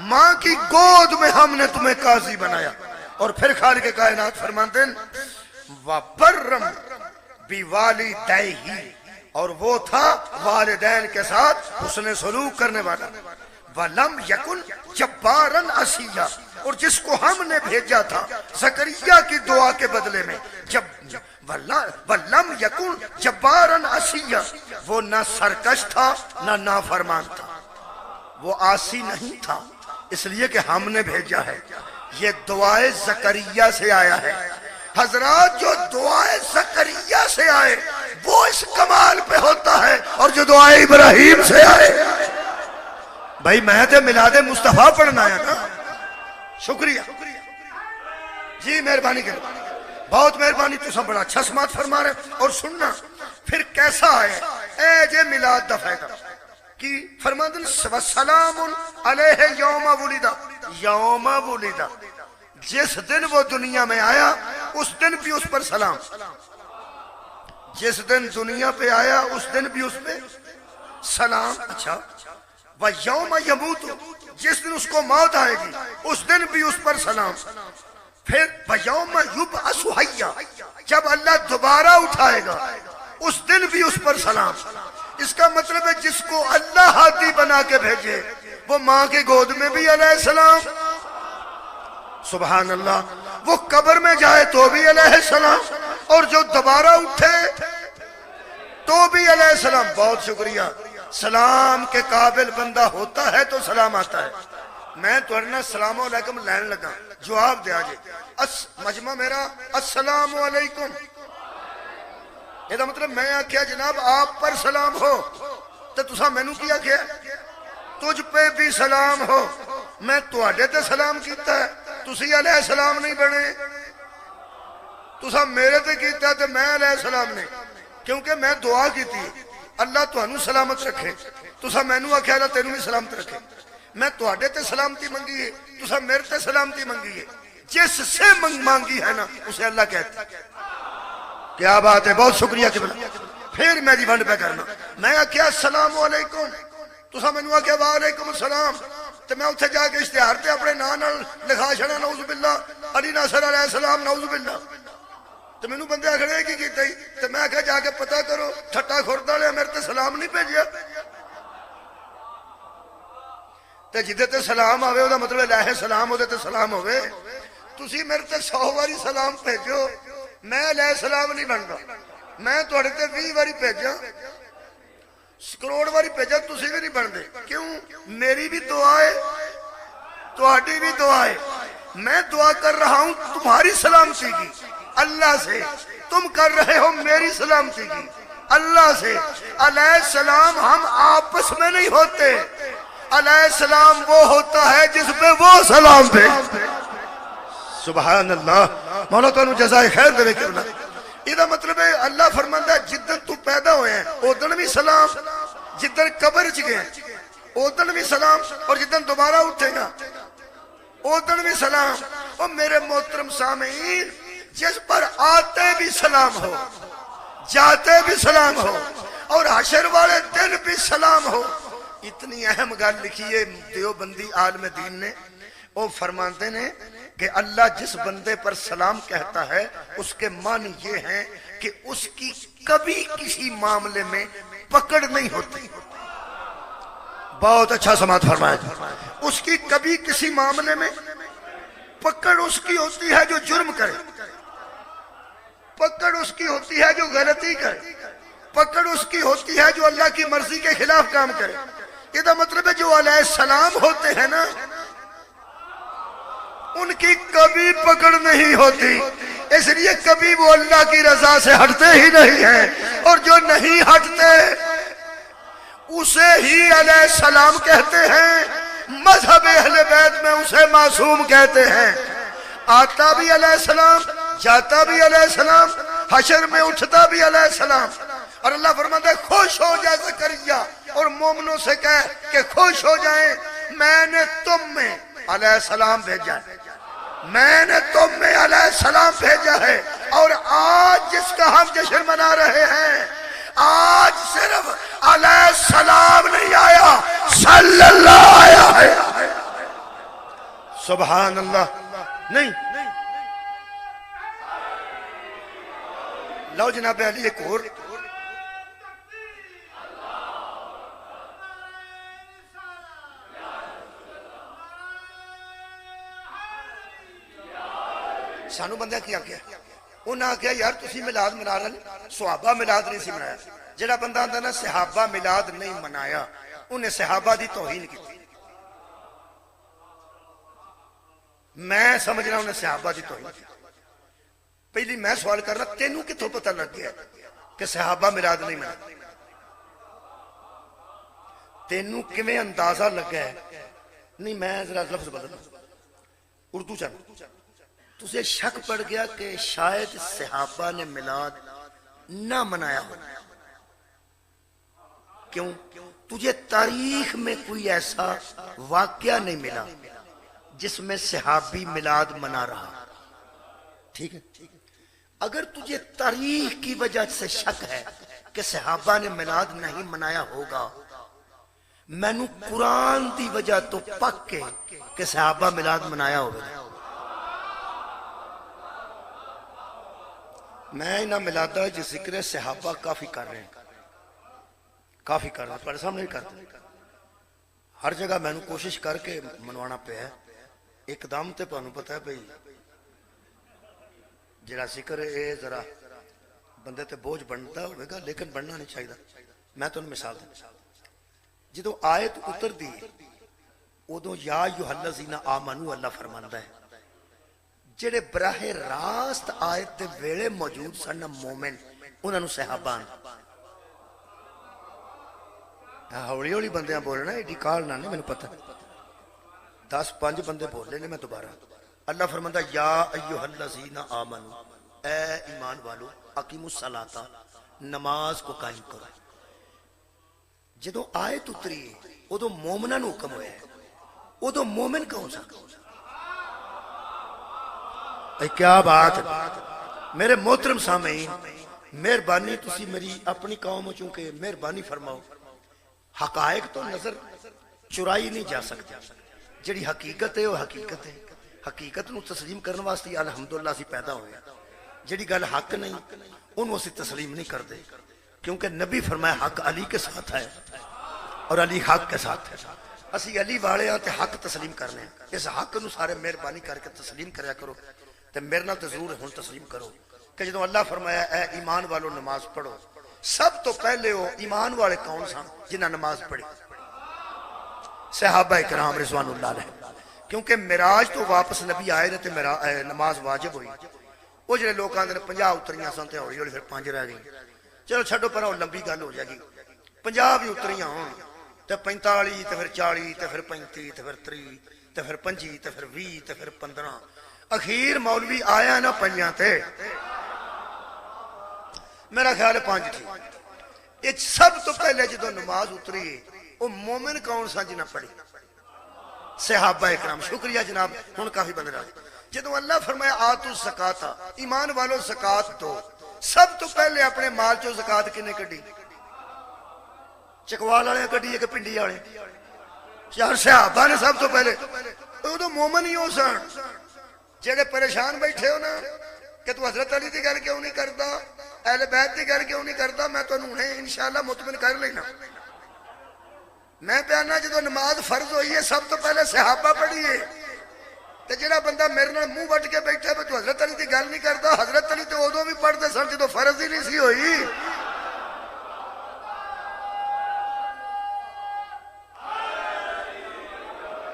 Speaker 1: ماں کی گود میں ہم نے تمہیں قاضی بنایا۔ اور پھر خالق کائنات فرماتے ہیں وَبَرًّا بِوَالِدَيْهِ، اور وہ تھا والدین کے ساتھ حسن سلوک کرنے والا۔ وَلَمْ يَكُنْ جَبَّارًا عَصِيًّا، اور جس کو ہم نے بھیجا تھا زکریا کی دعا کے بدلے میں، وَلَمْ يَكُنْ جَبَّارًا عَصِيًّا، وہ نہ سرکش تھا نہ نافرمان تھا، وہ عاصی نہیں تھا، اس لیے کہ ہم نے بھیجا ہے۔ یہ دعائے زکریا سے آیا ہے۔ حضرات جو دعائے زکریا سے آئے وہ اس کمال پہ ہوتا ہے، اور جو دعائے ابراہیم سے آئے، بھائی میں تے میلاد مصطفیٰ پڑھنا ہے نا۔ شکریہ جی، مہربانی کرو، بہت مہربانی، تو سب بڑا اچھا سماعت فرما رہے ہیں۔ اور سننا پھر کیسا آئے اے جے میلاد دفعہ کا کہ فرماتے ہیں وَسَلَامٌ عَلَيْهِ يَوْمَ وُلِدَ، یوم ولدہ، جس دن وہ دنیا میں آیا اس دن بھی اس پر سلام، جس دن دنیا پہ آیا اس دن بھی اس پہ سلام۔ اچھا، وَيَوْمَ يَمُوتُ، جس دن اس کو موت آئے گی اس دن بھی اس پر سلام۔ پھر وَيَوْمَ يُبْعَثُ حَيًّا، جب اللہ دوبارہ اٹھائے گا اس دن بھی اس پر سلام۔ اس کا مطلب ہے جس کو اللہ ہادی بنا کے بھیجے وہ ماں کے گود میں بھی علیہ السلام، سبحان اللہ، وہ قبر میں جائے تو بھی علیہ السلام، اور جو دوبارہ اٹھے تو بھی علیہ السلام۔ بہت شکریہ، سلام کے قابل بندہ ہوتا ہے تو سلام آتا ہے۔ میں تو ارنا السلام علیکم لین لگا، جواب دیا جی مجمع میرا السلام علیکم، یہ مطلب میں آکھیا جناب آپ پر سلام ہو تو تسا میں نو کیا کیا تجھ پہ بھی سلام ہو، میں تواڈے تے سلام کیتا ہے، تسی علیہ السلام نہیں بنے، تسا میرے تے کیتا ہے تے میں علیہ السلام نہیں، کیونکہ میں دعا کیتی اللہ تانوں سلامت رکھے، تسا میں نو آکھیا اللہ تینوں بھی سلامت رکھے، میں تواڈے تے سلامتی منگی ہے، تسا میرے تے سلامتی منگی ہے، جس سے مانگی ہے نا اسے اللہ کہتا ہے۔ کیا بات ہے، بہت شکریہ قبلہ۔ پھر میں ونڈ پہ کرنا، میں آکھیا السلام علیکم، تسا میں نو آکھیا وعلیکم السلام، تو میں اتھے جا کے اشتہار تے اپنے نام لکھا چھڑا نعوذ باللہ علی ناصر علیہ السلام نعوذ باللہ، تو میں نو بندے آکھڑے کی کیتا ہی، تو میں آکھیا جا کے پتہ کرو ٹھٹا کھردہ لے میرے تے سلام نہیں بھیجیا، تے جدے تے سلام آوے وہ مطلب علیہ السلام ہوتے تے سلام ہوئے، تسی میرے تے 100 باری سلام بھیجو، میں علیہ السلام نہیں بنتا، میں تھوڑے تے 20 باری بھیجا، کروڑ باری بھیجا، تسی بھی نہیں بن دے، کیوں؟ میری بھی دعا ہے تہاڈی بھی دعا ہے، میں دعا کر رہا ہوں تمہاری سلامتی کی اللہ سے، تم کر رہے ہو میری سلامتی کی اللہ سے۔ علیہ السلام ہم آپس میں نہیں ہوتے، علیہ السلام وہ ہوتا ہے جس پہ وہ سلام بھیجتے۔ سبحان اللہ، مولا تو جزائے خیر دے کرنا۔ یہ مطلب ہے اللہ فرماندا ہے جدن تو پیدا ہوئے ہیں اودن بھی سلام، جدن قبر چ گئے اودن بھی سلام، اور جدن دوبارہ اٹھے گا اودن بھی سلام۔ اور میرے محترم سامعین، جس پر آتے بھی سلام ہو، جاتے بھی سلام ہو، اور حشر والے دن بھی سلام ہو۔ اتنی اہم گل لکھی ہے دیوبندی عالم دین نے، وہ فرماتے ہیں کہ اللہ جس بندے پر سلام کہتا ہے اس کے معنی یہ ہیں کہ اس کی کبھی کسی معاملے میں پکڑ نہیں ہوتی۔ بہت اچھا سماعت فرمایا، اس کی کبھی کسی معاملے میں پکڑ اس کی ہوتی ہے جو جرم کرے، پکڑ اس کی ہوتی ہے جو غلطی کرے، پکڑ اس کی ہوتی ہے جو اللہ کی مرضی کے خلاف کام کرے۔ یہ مطلب ہے جو علیہ السلام ہوتے ہیں نا ان کی کبھی پکڑ نہیں ہوتی، اس لیے کبھی وہ اللہ کی رضا سے ہٹتے ہی نہیں ہیں، اور جو نہیں ہٹتے اسے ہی علیہ السلام کہتے ہیں۔ مذہب اہل بیت میں اسے معصوم کہتے ہیں، آتا بھی علیہ السلام جاتا بھی علیہ السلام، حشر میں اٹھتا بھی علیہ السلام. اور اللہ فرماتا ہے خوش ہو جا زکریا اور مومنوں سے کہے کہ خوش ہو جائیں، میں نے تم میں علیہ السلام بھیجا ہے، میں نے تم میں علیہ السلام بھیجا ہے. اور آج جس کا ہم جشن منا رہے ہیں، آج صرف علیہ السلام نہیں آیا، صلی اللہ آیا ہے. سبحان اللہ. نہیں لو جناب علی ایک اور. سانو بندہ کیا کیا انہاں آکھیا یار تسی میلاد منا رہے، صحابہ میلاد نہیں سی منایا. جڑا بندہ آندا نا صحابہ میلاد نہیں منایا، انہیں صحابہ دی توہین کی. میں سمجھنا انہیں صحابہ دی توہین کی. پہلی میں سوال کرنا تینوں کتھوں پتہ لگ گیا کہ صحابہ میلاد نہیں منایا؟ تینوں کیویں اندازہ لگا ہے؟ نہیں میں ذرا لفظ بدلنا اردو چاہنا. تجھے شک پڑ گیا کہ شاید صحابہ نے میلاد نہ منایا ہو. کیوں؟ تجھے تاریخ میں کوئی ایسا واقعہ نہیں ملا جس میں صحابی میلاد منا رہا. ٹھیک ہے، اگر تجھے تاریخ کی وجہ سے شک ہے کہ صحابہ نے میلاد نہیں منایا ہوگا، میں نو قرآن دی وجہ تو پکے کہ صحابہ میلاد منایا ہوگا. میں انہا ملادہ جس ذکر صحابہ کافی کر رہے ہیں، کافی کر رہے ہیں، پر سامنے نہیں کرتے. ہر جگہ میں نے کوشش کر کے منوانا پہ ہے. ایک دام تے پانوں پتہ ہے بھئی جڑا ذکر ہے ذرا بندے تے بوجھ بنتا ہوئے گا، لیکن بننا نہیں چاہیے. میں تو مثال دیں جدو آیت اتر دی ادو یا ایھا الذین آمنو اللہ فرماندا ہے. جڑے براہ راست آیت دے ویلے موجود سن مومن انہاں نو صحابہ. ہولی ہولی بندیاں بولنا ایڈی کال نہ نہیں، میں نے پتہ 10-5 بندے بولے نے. میں دوبارہ اللہ فرماندا یا ایھا الذین آمنو، اے ایمان والو، اقیموا الصلاۃ، نماز کو قائم کرو. جدو آیت اتری ادو مومناں نو حکم ہویا ہے. ادو مومن کون سا؟ کیا بات ہے میرے محترم سامعین. مہربانی تسی میری اپنی قوم چونکہ مہربانی فرماؤ. حقائق تو نظر چرائی نہیں جا سکتی. جڑی حقیقت ہے وہ حقیقت ہے. حقیقت نو تسلیم کرنے واسطے الحمدللہ اسی پیدا ہوئے. جڑی گل حق نہیں انہوں اسی تسلیم نہیں کرتے، کیونکہ نبی فرمایا حق علی کے ساتھ ہے اور علی حق کے ساتھ ہے. اسی علی والے ہاں تے حق تسلیم کرنے ہیں. اس حق نو سارے مہربانی کر کے تسلیم کریا کرو. تے میرے نال تے ضرور ہن تسلیم کرو کہ جدوں اللہ فرمایا اے ایمان والو نماز پڑھو، سب تو پہلے وہ ایمان والے کون سن جنہاں نماز پڑھی؟ صحابہ کرام رضوان اللہ علیہ. کیونکہ معراج تو واپس نبی آئے تے نماز واجب ہوئی. وہ جڑے لوگ آندے نے 50 اتریاں سن تے ہولی ہولی پھر 5 رہ گئی. چلو چھڈو پر لمبی گل ہو جائے گی. 50 بھی اتریاں ہون تے 45 تے پھر 40 تے پھر 35 تے پھر 30 تے پھر 25 تے پھر 20 تے پھر 15. اخیر مولوی آیا نا 5 تے، میرا خیال ہے 5 تھی. یہ سب تو پہلے جدو نماز اتری وہ مومن کون سا جنہ پڑھی؟ صحابہ اکرام. شکریہ جناب، ہن کافی بندے رہے. جدو اللہ فرمایا آتو زکات، ایمان والو زکات دو، سب تو پہلے اپنے مال چو زکات کنے کڈی؟ چکوال والے کڈی ہے کہ پنڈی والے؟ یار صحابہ نے سب تو پہلے. تو مومن ہی ہو سن. جڑے پریشان بیٹھے ہو نا کہ تو حضرت علی دی گل کیوں نہیں کرتا، اہل بیت دی گل کیوں نہیں کرتا، میں تو انہیں انشاءاللہ مطمئن کر لینا. میں پیانا جدو نماز فرض ہوئی ہے سب تو پہلے صحابہ پڑھی ہے. تے جڑا بندہ میرے نال منہ وٹ کے بیٹھا ہے تو حضرت علی دی گل نہیں کرتا. حضرت علی تو ادو بھی پڑھتے سن جدو فرض ہی نہیں سی ہوئی.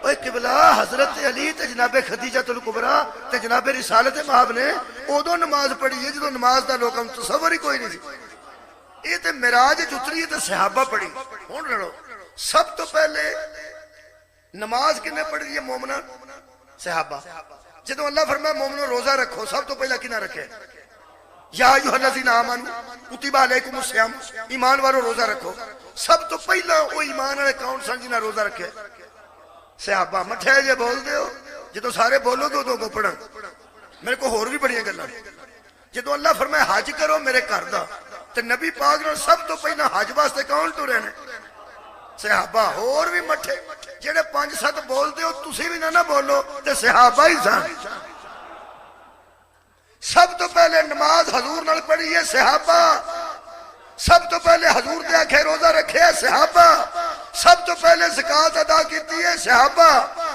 Speaker 1: اوے قبلہ حضرت علی تے جناب خدیجہ الکبریٰ تے جناب رسالت مآب نے ادو نماز پڑھی ہے جدو نماز دا لوکاں نوں تصور ہی کوئی نہیں سی. یہ تے معراج اتری ہے تے صحابہ پڑھی. ہن لڑو سب تو پہلے نماز کنے پڑھی ہے؟ مومنہ صحابہ. جدو اللہ فرمایا مومنو روزہ رکھو، سب تو پہلا کنا رکھے؟ یا ایھا الذین آمنوا کتب علیکم الصیام، ایمان والو روزہ رکھو. سب تو پہلا وہ ایمان والے کون سن جنہاں روزہ رکھے؟ صحابہ. مٹھے جے بول دے ہو، جدو سارے بولو گے ادو کو پڑھن. میرے کو ہور بھی بڑیاں گلاں. جدو اللہ فرمایا حج کرو میرے گھر دا، تے نبی پاک نے سب تو پہلا حج واسطے کون ٹرے نے؟ صحابہ. اور بھی مٹھے جڑے 5-7 بول دے ہو تسی بھی نہ بولو تے صحابہ ہی سن. سب تو پہلے نماز حضور نال پڑھی ہے صحابہ. سب تو پہلے حضور دے آکھے روزہ رکھے ہے صحابہ. سب تو پہلے زکات ادا کیتی ہے صحابہ.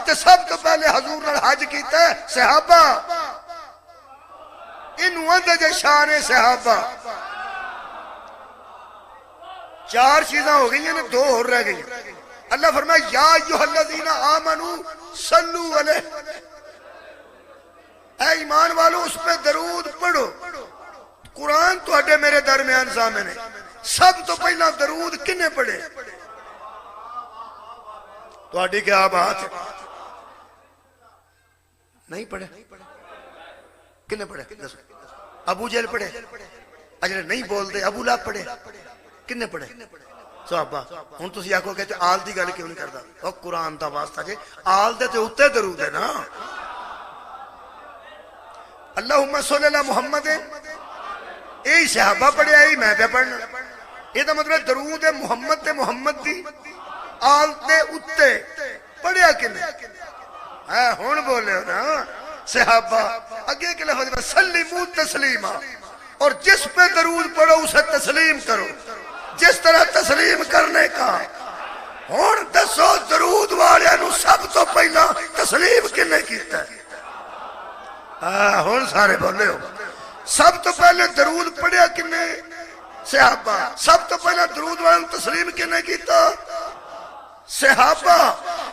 Speaker 1: تے سب تو پہلے حضور نال حج کیتا ہے صحابہ. انہوں دے شان صحابہ. 4 چیزاں ہو گئی ہیں، 2 اور رہ گئی. اللہ فرمایا یا ایھا الذین آمنوا صلوا علیہ، اے ایمان والو اس پہ درود پڑھو. قرآن تو میرے درمیان سامنے. سب تو پہلا درود کنے پڑھے؟ تو کیا بات ہے؟ نہیں پڑھے؟ کنے پڑھے؟ ابو جہل پڑھے؟ اجلے نہیں بول دے ابو لہب پڑھے؟ کنے پڑھے؟ صحابہ. ہن تسی آکھو کہ آل دی گل کیوں نہیں کردا؟ او قرآن دا واسطہ جے آل دے تے اوتے درود ہے نا. اللہم صلی اللہ محمد، یہی صحابہ پڑھے، یہی میں پہ پڑھنا. یہ تو مطلب درود محمد تے محمد دی آل دے اتے پڑھیا کنے؟ ہن بولے ہو نا صحابہ. اگے کے لفظ میں سلیمو تسلیما، اور جس پہ درود پڑھو اسے تسلیم کرو جس طرح تسلیم کرنے کا. ہن دسو درود والے نو سب تو پہلا تسلیم کنے کیتا ہے؟ ہن سارے بولے ہو. سب تو پہلے درود پڑھیا کنے؟ صحابہ. سب تو پہلے درود والے تسلیم کنے کیتا؟ صحابہ.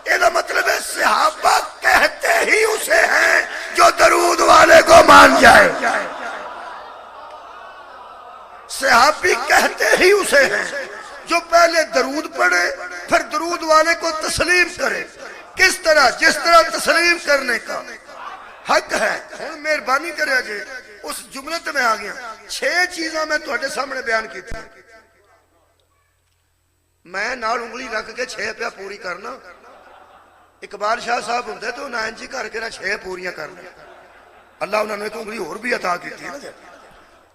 Speaker 1: یہ مطلب ہے صحابہ کہتے ہی اسے ہیں جو درود والے کو مان جائے. صحابی کہتے ہی اسے ہیں جو پہلے درود پڑھے پھر درود والے کو تسلیم کرے. کس طرح؟ جس طرح تسلیم کرنے کا حق ہے. ہن مہربانی کرے جے اس جملے تے میں آ گیا. 6 چیزاں میں تواڈے سامنے بیان کیتی. میں نال انگلی رکھ کے 6 پہ پوری کرنا. اقبال شاہ صاحب ہوندے تو نائن جی کر کے نہ 6 پوریاں کرنا. اللہ انہوں نے ایک انگلی اور بھی عطا کی تھی نا.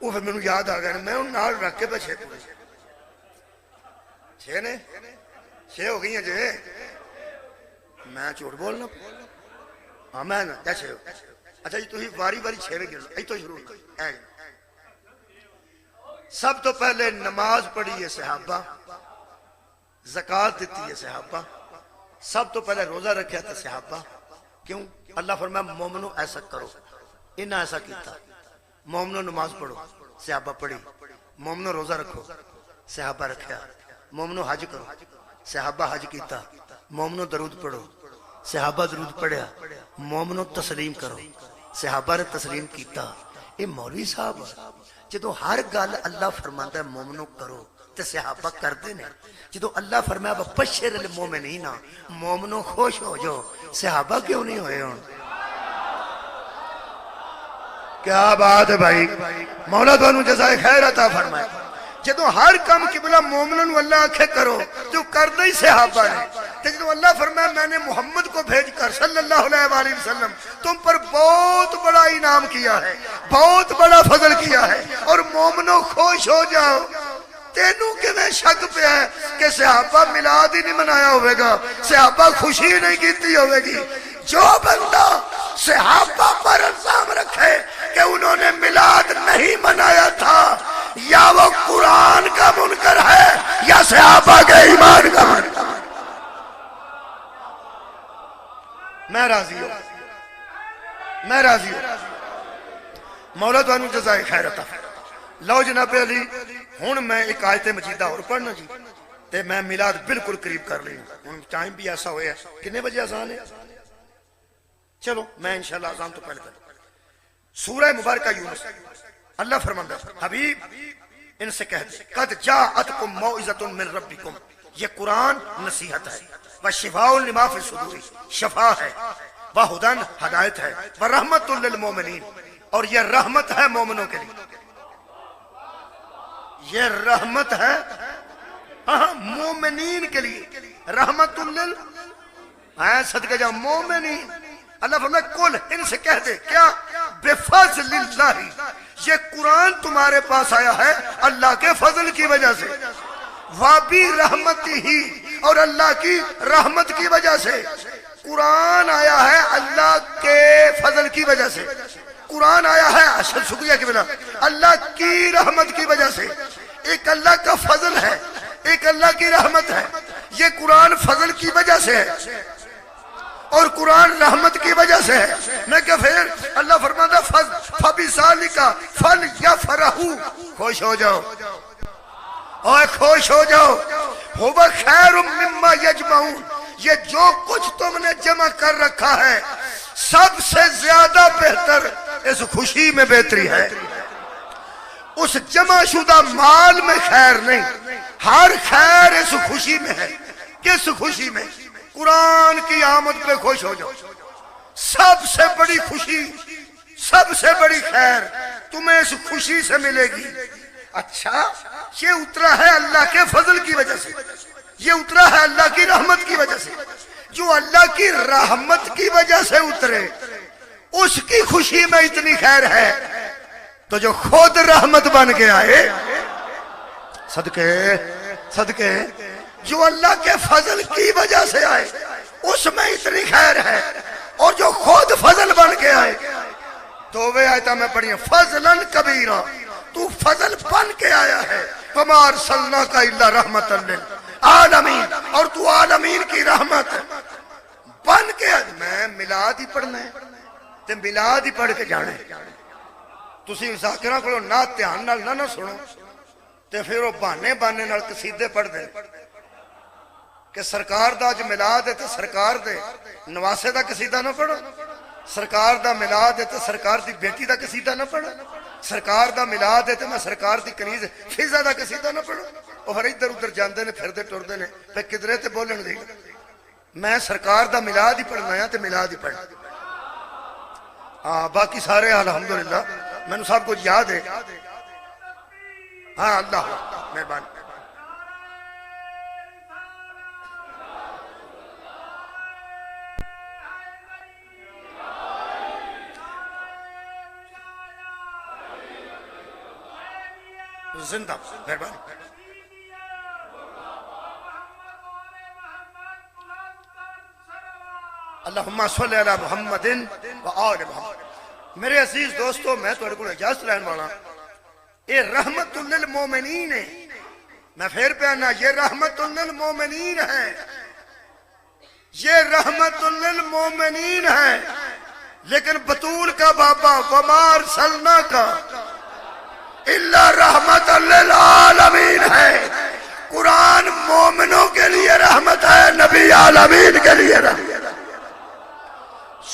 Speaker 1: وہ پھر میں یاد آ گیا. میں ان نال رکھ کے پہ 6 پوری 6 نے 6 ہو گئی ہیں جی. میں جھوٹ بولنا؟ ہاں میں نا 6. اچھا جی تھی واری واری 6 میں گرنا. ایتھوں شروع کرنا. سب تو پہلے نماز پڑھی ہے صحابہ، زکات دیتی ہے صحابہ. سب تو پہلے روزہ رکھا تھا صحابہ. کیوں؟ اللہ فرمایا مومنو ایسا کرو. انہاں ایسا کیتا. مومنو نماز پڑھو، صحابہ پڑھی. مومنو روزہ رکھو، صحابہ رکھیا. مومنو حج کرو، صحابہ حج کیتا. مومنو درود پڑھو، صحابہ درود پڑھیا. مومنو تسلیم کرو، صحابہ نے تسلیم کیتا. اے مولوی صاحب جدو ہر گل اللہ فرماندا ہے مومنو کرو تے صحابہ کردے نے. جدو اللہ فرمایا بشر المومنین، مومنو خوش ہو جاؤ، صحابہ کیوں نہیں ہوئے؟ ہوں کیا بات ہے بھائی. مولا تانوں جزائے خیر عطا فرمائے. جدو ہر کام قبلہ مومنوں نو اللہ آکھے کرو تو کردے ہی صحابہ نے. جدو اللہ فرمایا میں نے محمد کو بھیج کر صلی اللہ علیہ وآلہ وسلم تم پر بہت بڑا انعام کیا ہے، بہت بڑا فضل کیا ہے، اور مومنوں خوش ہو جاؤ. تینوں کہ میں شک پہ ہے کہ صحابہ میلاد ہی نہیں منایا ہوئے گا، صحابہ خوشی نہیں کیتی ہوئے گی. جو بندہ صحابہ پر الزام رکھے کہ انہوں نے میلاد نہیں منایا تھا، یا وہ قرآن کا منکر ہے یا صحابہ کے ایمان کا منکر. میں راضی ہوں، میں راضی ہوں. مولا تانوں جزائے خیر عطا. لو جناب علی ہن میں ایک آیت مجیدہ اور پڑھنا جی تے میں میلاد بالکل قریب کر لیں. ہن ٹائم بھی ایسا ہویا ہے. کتنے بجے اذان ہے؟ چلو میں انشاءاللہ اذان تو پہلے کروں. سورہ مبارکہ یونس اللہ فرماندا ہے حبیب ان سے کہہ دے قد جاءتکم موعظۃ من ربکم، یہ قرآن نصیحت ہے. وشفاء لما فی الصدور، شفا ہے وہدن ہدایت ہے، ورحمت للمومنین، اور یہ رحمت ہے مومنوں کے لیے، یہ رحمت ہے مومنین کے لیے، رحمت صدقہ جا مومنین۔ اللہ فرمائے کل ان سے کہہ دے کیا، بفضل اللہ، یہ قرآن تمہارے پاس آیا ہے اللہ کے فضل کی وجہ سے، وابی رحمتی ہی، اور اللہ کی رحمت کی وجہ سے۔ قرآن آیا ہے اللہ کے فضل کی وجہ سے، قرآن آیا ہے اشد شکریہ کی بنا اللہ کی رحمت کی وجہ سے۔ ایک اللہ کا فضل ہے، ایک اللہ کی رحمت ہے۔ یہ قرآن فضل کی وجہ سے ہے اور قرآن رحمت کی وجہ سے ہے۔ میں کہ پھر اللہ فرماتا فَبِذَلِكَ فَلْيَفْرَحُوا، خوش ہو جاؤ اور خوش ہو جاؤ، هُوَ خَيْرٌ مِّمَّا يَجْمَعُونَ، یہ جو کچھ تم نے جمع کر رکھا ہے سب سے زیادہ بہتر اس خوشی میں بہتری ہے۔ اس جمع شدہ مال میں خیر نہیں، ہر خیر اس خوشی میں ہے۔ کس خوشی میں؟ قرآن کی آمد پہ خوش ہو جاؤ۔ سب سے بڑی خوشی، سب سے بڑی خیر تمہیں اس خوشی سے ملے گی۔ اچھا، یہ اترا ہے اللہ کے فضل کی وجہ سے، یہ اترا ہے اللہ کی رحمت کی وجہ سے۔ جو اللہ کی رحمت کی وجہ سے اترے اس کی خوشی میں اتنی خیر ہے، تو جو خود رحمت بن کے آئے، صدقے صدقے جو اللہ کے فضل کی وجہ سے آئے اس میں اتنی خیر ہے، اور جو خود فضل بن کے آئے، تو وہ آیتہ میں پڑھی ہیں فضلاً کبیرہ، تو فضل بن کے آیا ہے، وَمَا أَرْسَلْنَاكَ إِلَّا رَحْمَةً لِلْعَالَمِينَ، اور تو عالمین کی رحمت بن کے آئے۔ میں میلاد ہی پڑھنا ہے تے میلاد ہی پڑھ کے جانا ہے، تسی ذاکرہ کو نہ دھیان نال نہ سنو تے پھر وہ بہانے بہانے نال قصیدے پڑھ دے کہ سرکار دا جو میلاد ہے تے سرکار دے نواسے دا قصیدہ نہ پڑھو، سرکار دا میلاد ہے تے سرکار دی بیٹی دا قصیدہ نہ پڑھو، سرکار دا میلاد ہے تے میں سرکار دی کنیز فضا دا قصیدہ نہ پڑھو۔ وہ ہر ادھر ادھر جاندے نے پھردے ٹردے نے پہ کدرے تے بولن دی، میں سرکار دا میلاد ہی پڑھنا ہے تے میلاد ہی پڑھنا۔ ہاں باقی سارے الحمدللہ میں نے سب کچھ یاد ہے۔ ہاں اللہ مہربان۔ زندہ مہربان۔ اللہم صلی علی محمد و آل محمد۔ میرے عزیز دوستو، میں تو اڑکل اجازت رہن والا، یہ رحمت للمومنین ہے۔ میں پھر پہنا، یہ رحمت للمومنین ہے، یہ رحمت للمومنین ہے، لیکن بطول کا بابا وَمَا أَرْسَلْنَاكَ إِلَّا رَحْمَةً لِلْعَالَمِينَ ہے۔ قرآن مومنوں کے لیے رحمت ہے، نبی عالمین کے لیے رحمت۔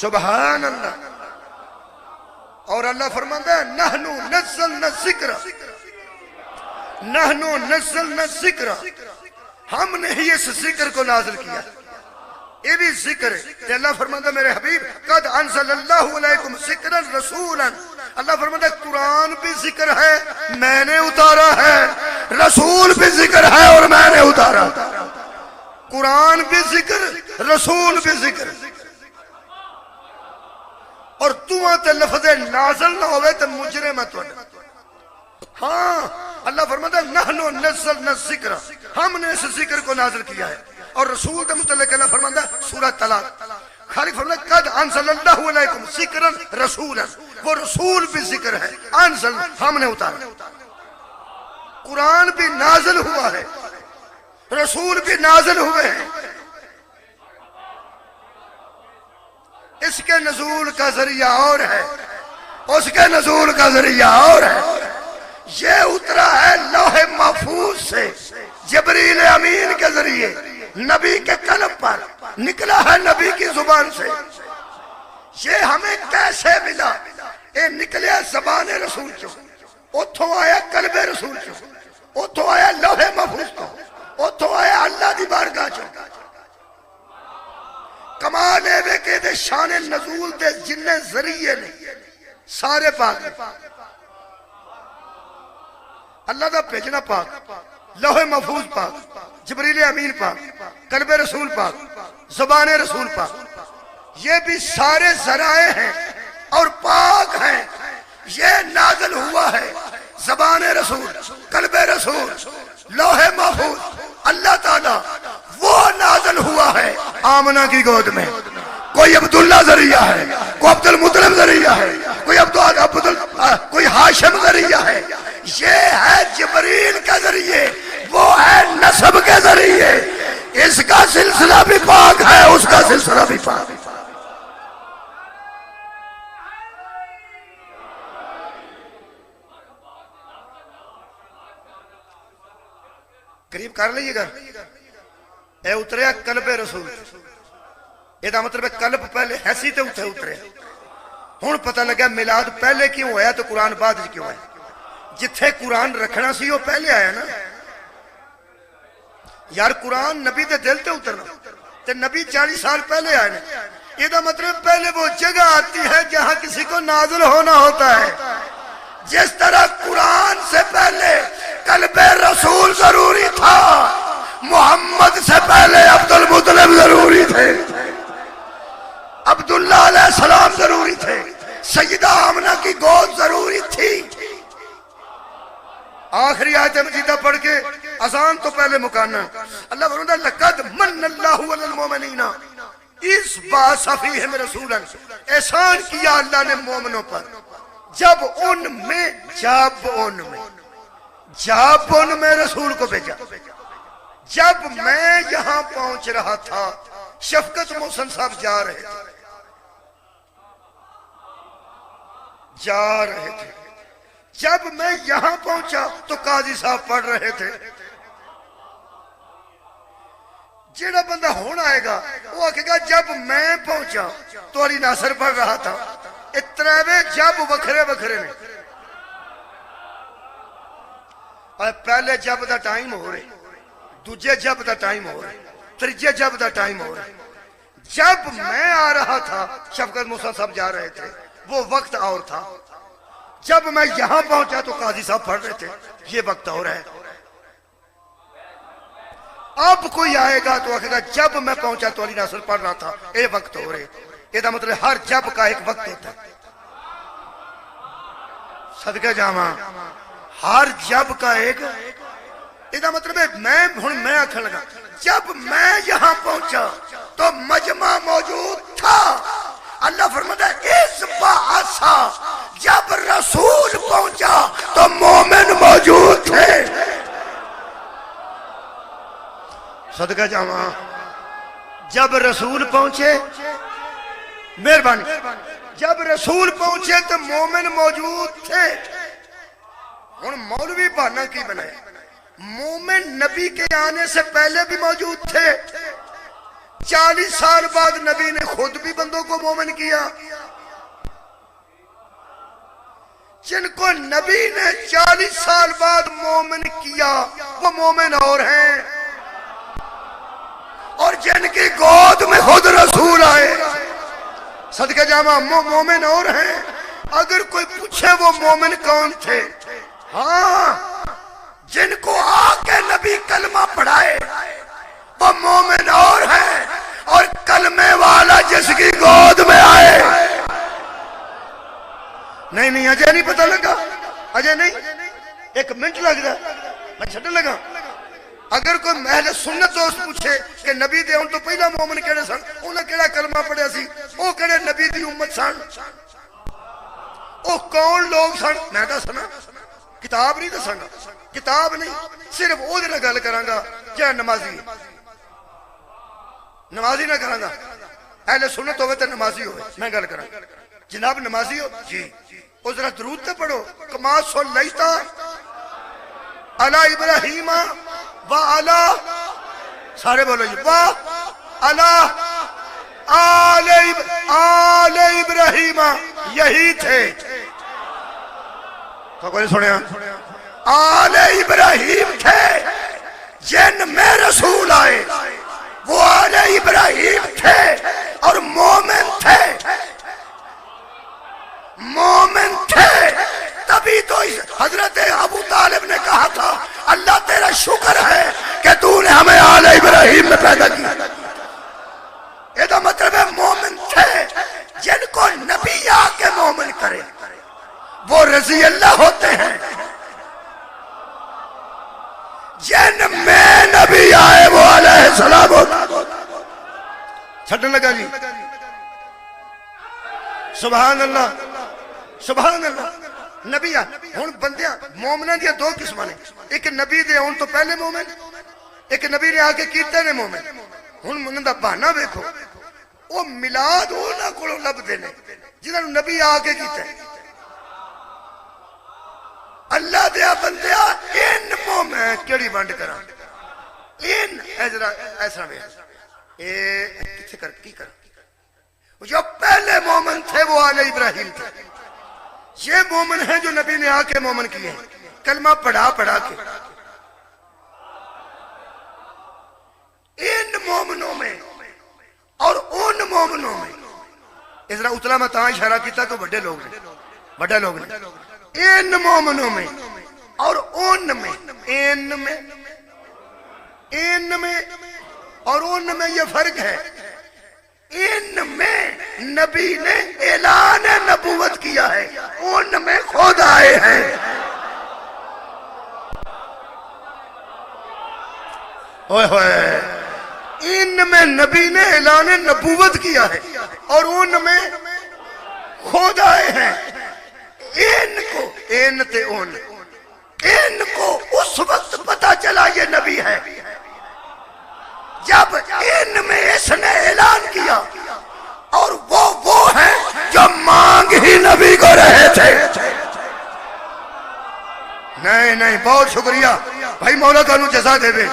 Speaker 1: سبحان اللہ۔ اور اللہ فرماتا ہے نحنو نزلنا الذکر، نحنو نزلنا الذکر، ہم نے ہی اس ذکر کو نازل کیا، یہ بھی ذکر ہے۔ کہ اللہ فرماتا ہے میرے حبیب قد انزل اللہ علیکم ذکرا رسولا، اللہ فرماتا ہے قرآن بھی ذکر ہے میں نے اتارا ہے، رسول بھی ذکر ہے اور میں نے اتارا، قرآن بھی ذکر رسول بھی ذکر۔ اور تمہیں تے لفظ نازل نہ ہوئے تے مجرمت ہوئے۔ ہاں اللہ فرماتا ہے نحنو نزلنا الذکر، ہم نے اس ذکر کو نازل کیا ہے۔ اور رسول کے متعلق اللہ فرماتا ہے سورہ طلاق، خالق فرماتا ہے قد انزل اللہ علیکم ذکرا رسولا، وہ رسول بھی ذکر ہے، انزل ہم نے اتارا، قرآن بھی نازل ہوا ہے، رسول بھی نازل ہوئے ہیں۔ اس کے نزول کا ذریعہ اور ہے، اس کے نزول کا ذریعہ اور ہے۔ یہ اترا ہے لوح محفوظ سے جبریل امین کے ذریعے نبی کے قلب پر، نکلا ہے نبی کی زبان سے۔ یہ ہمیں کیسے ملا؟ یہ نکلے زبان رسول چو، اتھوں آیا قلب رسول چو، اتھوں آیا لوح محفوظ چو، اتھوں آیا اللہ دی بارگاہ چو۔ کمال ہے کہ دے شان نزول دے جننے ذریعے نے سارے پاک نے. اللہ دا بھیجنا پاک، لوح محفوظ پاک، جبریل امین پاک، قلب رسول پاک، زبان رسول پاک، یہ بھی سارے ذرائع ہیں اور پاک ہیں. یہ نازل ہوا ہے زبان رسول، قلب رسول، لوح محفوظ. اللہ تعالیٰ وہ نازل ہوا ہے آمنہ کی گود میں. کوئی عبداللہ ذریعہ ہے، کوئی عبد المطلب ذریعہ ہے، کوئی ہاشم ذریعہ ہے. یہ ہے جبریل کے ذریعے، وہ ہے نسب کے ذریعے. اس کا سلسلہ بھی پاک ہے، اس کا سلسلہ بھی پاک ہے. قریب کر لیے گا. اے اتریا قلب رسول، یہ دا مطلب ہے قلب پہلے ایسی تے اترے. ہن پتہ لگا میلاد پہلے کیوں ہویا تو قرآن بعد کیوں ہے. جتھے قرآن رکھنا سی وہ پہلے آیا نا یار. قرآن نبی دے دل تے اترنا تے نبی 40 سال پہلے آئے نا. یہ دا مطلب پہلے وہ جگہ آتی ہے جہاں کسی کو نازل ہونا ہوتا ہے. جس طرح قرآن سے پہلے قلب رسول ضروری تھا، محمد سے پہلے عبد المطلب ضروری تھے، عبداللہ علیہ السلام ضروری تھے، سیدہ آمنہ کی گود ضروری تھی. آخری آیت مجیدہ پڑھ کے اذان تو پہلے مکانا. اللہ فرماتا ہے لقد من اللہ علی المؤمنین اس بعث فیہم رسولا. احسان کیا اللہ نے مومنوں پر جب ان میں رسول کو بھیجا. جب میں یہاں پہنچ رہا تھا، شفقت محسن صاحب جا رہے تھے. جب میں یہاں پہنچا تو قاضی صاحب پڑھ رہے تھے. جیڑا بندہ ہونا آئے گا وہ آکے گا جب میں پہنچا تو علی ناصر پڑھ رہا تھا. اتراوے جب وکھرے وکھرے نے. اور پہلے جب دا ٹائم ہو رہے، دوجے جب دا ٹائم ہو رہے، تریجے جب دا ٹائم ہو رہے. جب میں آ رہا تھا شفقت محسن صاحب جا رہے تھے، وہ وقت اور تھا. جب میں یہاں پہنچا تو قاضی صاحب پڑھ رہے تھے، یہ وقت اور ہے. اب کوئی آئے گا تو کہے گا جب میں پہنچا تو علی ناصر پڑھ رہا تھا، یہ وقت ہو رہے. یہ دا مطلب ہر جب کا ایک وقت ہوتا ہے. صدقہ جاواں ہر جب کا ایک. یہ دا مطلب ہے میں آکھن لگا جب میں یہاں پہنچا تو مجمع موجود تھا. اللہ فرماتا ہے اس بعثا، جب رسول پہنچا تو مومن موجود تھے. صدقہ جاواں جب رسول پہنچے، مہربانی، جب رسول پہنچے تو مومن موجود تھے. ہن مولوی بہانا کی بنائے؟ مومن نبی کے آنے سے پہلے بھی موجود تھے. 40 سال بعد نبی نے خود بھی بندوں کو مومن کیا. جن کو نبی نے 40 سال بعد مومن کیا وہ مومن اور ہیں، اور جن کی گود میں خود رسول آئے صدقہ جامع مومن اور ہیں. اگر کوئی پوچھے وہ مومن کون تھے، ہاں جن کو آ کے نبی کلمہ پڑھائے وہ مومن اور ہیں، اور کلمے والا جس کی گود میں آئے. نہیں اجے نہیں پتہ لگا، اجے نہیں، ایک منٹ لگ رہا میں چھٹن لگا. اگر کوئی اہل سنت دوست پوچھے کہ نبی دے ان تو پہلا مومن کیڑے سن، انہیں کیڑا کلمہ پڑھیا سی، وہ کیڑے نبی دی امت سن، وہ کون لوگ سن، میں دسنا. کتاب نہیں دساں گا، کتاب نہیں، صرف وہ دے گل کراں گا جہاں نمازی نہ کراں گا. اہل سنت ہوئے تو نمازی ہوئے، میں گل کراں. جناب نمازی ہو جی، وہ ذرا درود تے پڑھو. کما صلیتا علی ابراہیم وعلی، سارے بولو جی، وعلی آل ابراہیم. یہی تھے تو کوئی سنیا، آل ابراہیم تھے. جن میں رسول آئے وہ آل ابراہیم تھے اور مومن تھے. رضی اللہ ہوتے ہیں جن میں نبی آئے وہ علیہ السلام ہوتا. چھٹن لگا جی. سبحان اللہ سبحان اللہ. نبی ہن بندیاں مومناں دی دو قسماں نے. ایک نبی دے اون تو پہلے مومن, ایک نبی نے آ کے کیتے نے مومن. ہن انہاں دا بہانہ ویکھو, وہ میلاد انہاں کولوں لبدے نے جنہاں نوں نبی آ کے کیتے. اللہ دیا بندیا ان مومن کیڑی ونڈ کراں ان ایسا وے اے کتھے کر کی کر. جو پہلے مومن تھے وہ آل ابراہیم تھے. یہ مومن ہیں جو نبی نے آ کے مومن کیے ہیں کلمہ پڑھا پڑھا کے. ان مومنوں میں اور ان مومنوں میں اس طرح اتلا میں تاں اشارہ کیتا کہ بڑے لوگ نے, بڑے لوگ نے. ان مومنوں میں اور ان میں, ان میں اور ان میں یہ فرق ہے. ان میں نبی نے اعلان نبوت کیا ہے, ان میں خود آئے ہیں. اوئے ہوئے. ان میں نبی نے اعلان نبوت کیا ہے اور ان میں خود آئے ہیں. ان کو ان تے ان کو اس وقت پتا چلا یہ نبی ہے جب ان میں اس نے اعلان کیا اور وہ ہیں جو مانگ ہی نبی کو رہے تھے. نہیں نہیں بہت شکریہ بھائی, مولا تانوں جزا دے دے.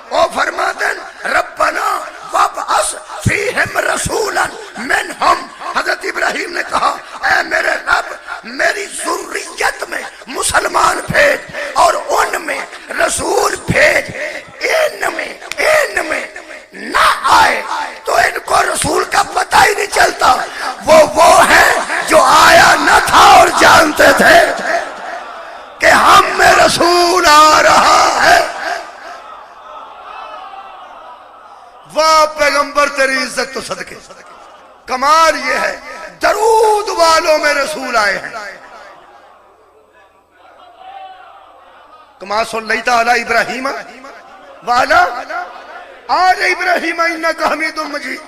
Speaker 1: او فرماتے ربنا وابعث فیہم رسولا منہم. حضرت ابراہیم نے کہا اے میرے رب میری ذریت میں مسلمان بھیج اور ان میں رسول بھیج. ان میں نہ آئے تو ان کو رسول کا پتہ ہی نہیں چلتا. وہ ہیں جو آیا نہ تھا اور جانتے تھے کہ ہم میں رسول آ رہا ہے. واہ پیغمبر تیری عزت تو صدقے. کمال یہ ہے درود والوں میں رسول آئے ہیں. کما صلی اللہ علی ابراہیم والا آل ابراہیم انک حمید مجید.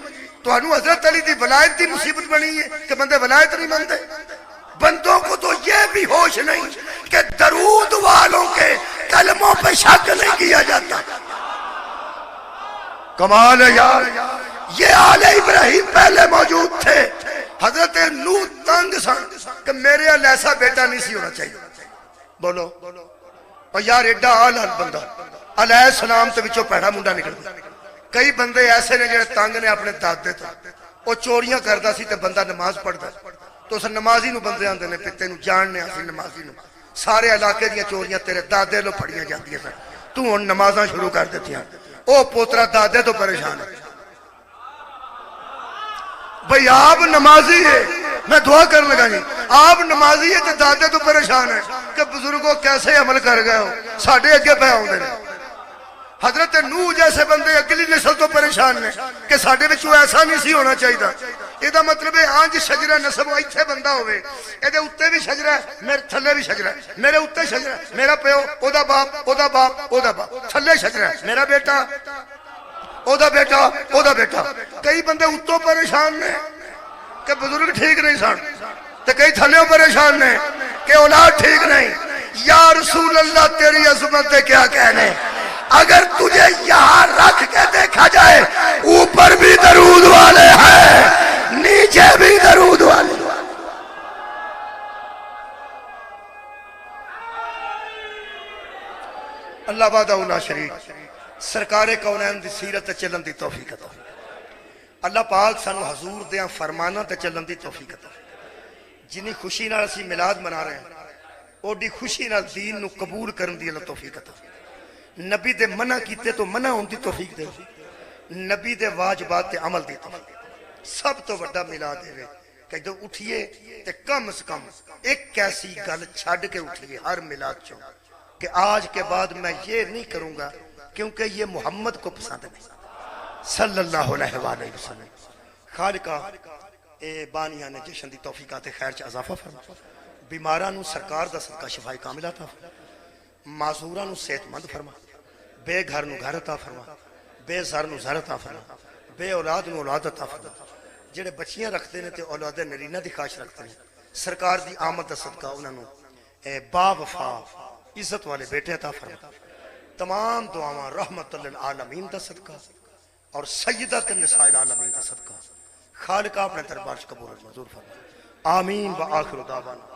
Speaker 1: تو حضرت علی دی ولایت دی مصیبت بنی ہے کہ بندے ولایت نہیں مانتے. بندوں کو تو یہ بھی ہوش نہیں کہ درود والوں کے کلموں پہ شک نہیں کیا جاتا. کمال ہے یار. یہ آل ابراہیم پہلے موجود تھے. حضرت نوح تنگ سن کہ میرے ایسا بیٹا نہیں سی ہونا چاہیے. بولو اور یار ایڈا آل بندہ علیہ السلام تے وچوں پیڑا منڈا نکل گیا. کئی بندے ایسے نے جڑے تنگ نے اپنے دادے تو وہ چوریاں کردا سی تے بندہ نماز پڑھدا تو اس نمازی نو بندے آندے نے پتے نو جاننے اسی نمازی نو. سارے علاقے دیاں چوریاں تیرے دادے لو پڑھیاں جاندیاں سن, تو ہن نمازاں شروع کر دتیاں. او پوترا دادے تو پریشان ہے. بھئی آپ نمازی ہے, میں دعا کرنے لگا جی, آپ نمازی ہے تو دادے تو پریشان ہے کہ بزرگوں کیسے عمل کر گئے ہو, ساڑھے اگے پہ آؤں دے. حضرت نوح جیسے بندے اگلی نسل تو پریشان نے کہ ساڑھے بچوں ایسا نہیں سی ہونا چاہیے. یہ دا مطلب ہے آنج شجرہ نسب ایتھے بندہ ہوئے, ایدے اتے بھی شجرہ ہے, میرے تھلے بھی شجرہ ہے, میرے اتے شجرہ ہے, میرا پیو او دا باپ او دا باپ او دا باپ, تھلے شجرہ ہے, میرا بیٹا او دا بیٹا او دا بیٹا. کئی بندے اتوں پریشان نے کہ بزرگ ٹھیک نہیں سن, تو کئی تھلیوں پریشان نے کہ اولاد ٹھیک نہیں. یا رسول اللہ تیری عظمت دے کیا کہنے, اگر تجھے یہاں رکھ کے دیکھا جائے اوپر بھی درود والے ہیں نیچے بھی درود والے. اللہ وحدہ لا شریک سرکار کونین دی سیرت چلن دی توفیق عطا. اللہ پاک سانو حضور دیاں فرماناں تے چلن دی توفیق عطا. جنی خوشی نال اسی میلاد منا رہے ہیں اوڈی خوشی نال دین نو قبول کرن دی اللہ توفیق عطا. نبی دے منع کیتے تو منع ہون دی توفیق دے, نبی دے واجبات تے عمل دی توفیق. سب تو بڑا میلاد ہے کہ جو اٹھئے تے کم از کم ایک ایسی گل چھڈ کے اٹھئے ہر میلاد چوں کہ آج کے بعد میں یہ نہیں کروں گا کیونکہ یہ محمد کو پسند نہیں صلی اللہ علیہ وآلہ وسلم. خالقہ اے بانیہ نے جشن دی توفیقات خیر چ اضافہ فرما. بیماراں نو سرکار دا صدقہ شفائے کامل عطا فرما، معذوراں نو صحت مند فرما، بے گھر نو گھر عطا فرما، بے زر نو زر عطا فرما، بے اولاد نو اولاد عطا فرما، جڑے بچیاں رکھتے ہیں تے اولاد نرینہ دی خواہش رکھتے ہیں سرکار دی آمد دا صدقہ انہاں نو با وفا عزت والے بیٹے عطا فرما، تمام دعاواں رحمت للعالمین دا صدقہ اور سیدۃ النساء العالمین دا صدقہ خالقہ اپنے دربار چ قبول منظور فرما، آمین و آخر دعوانا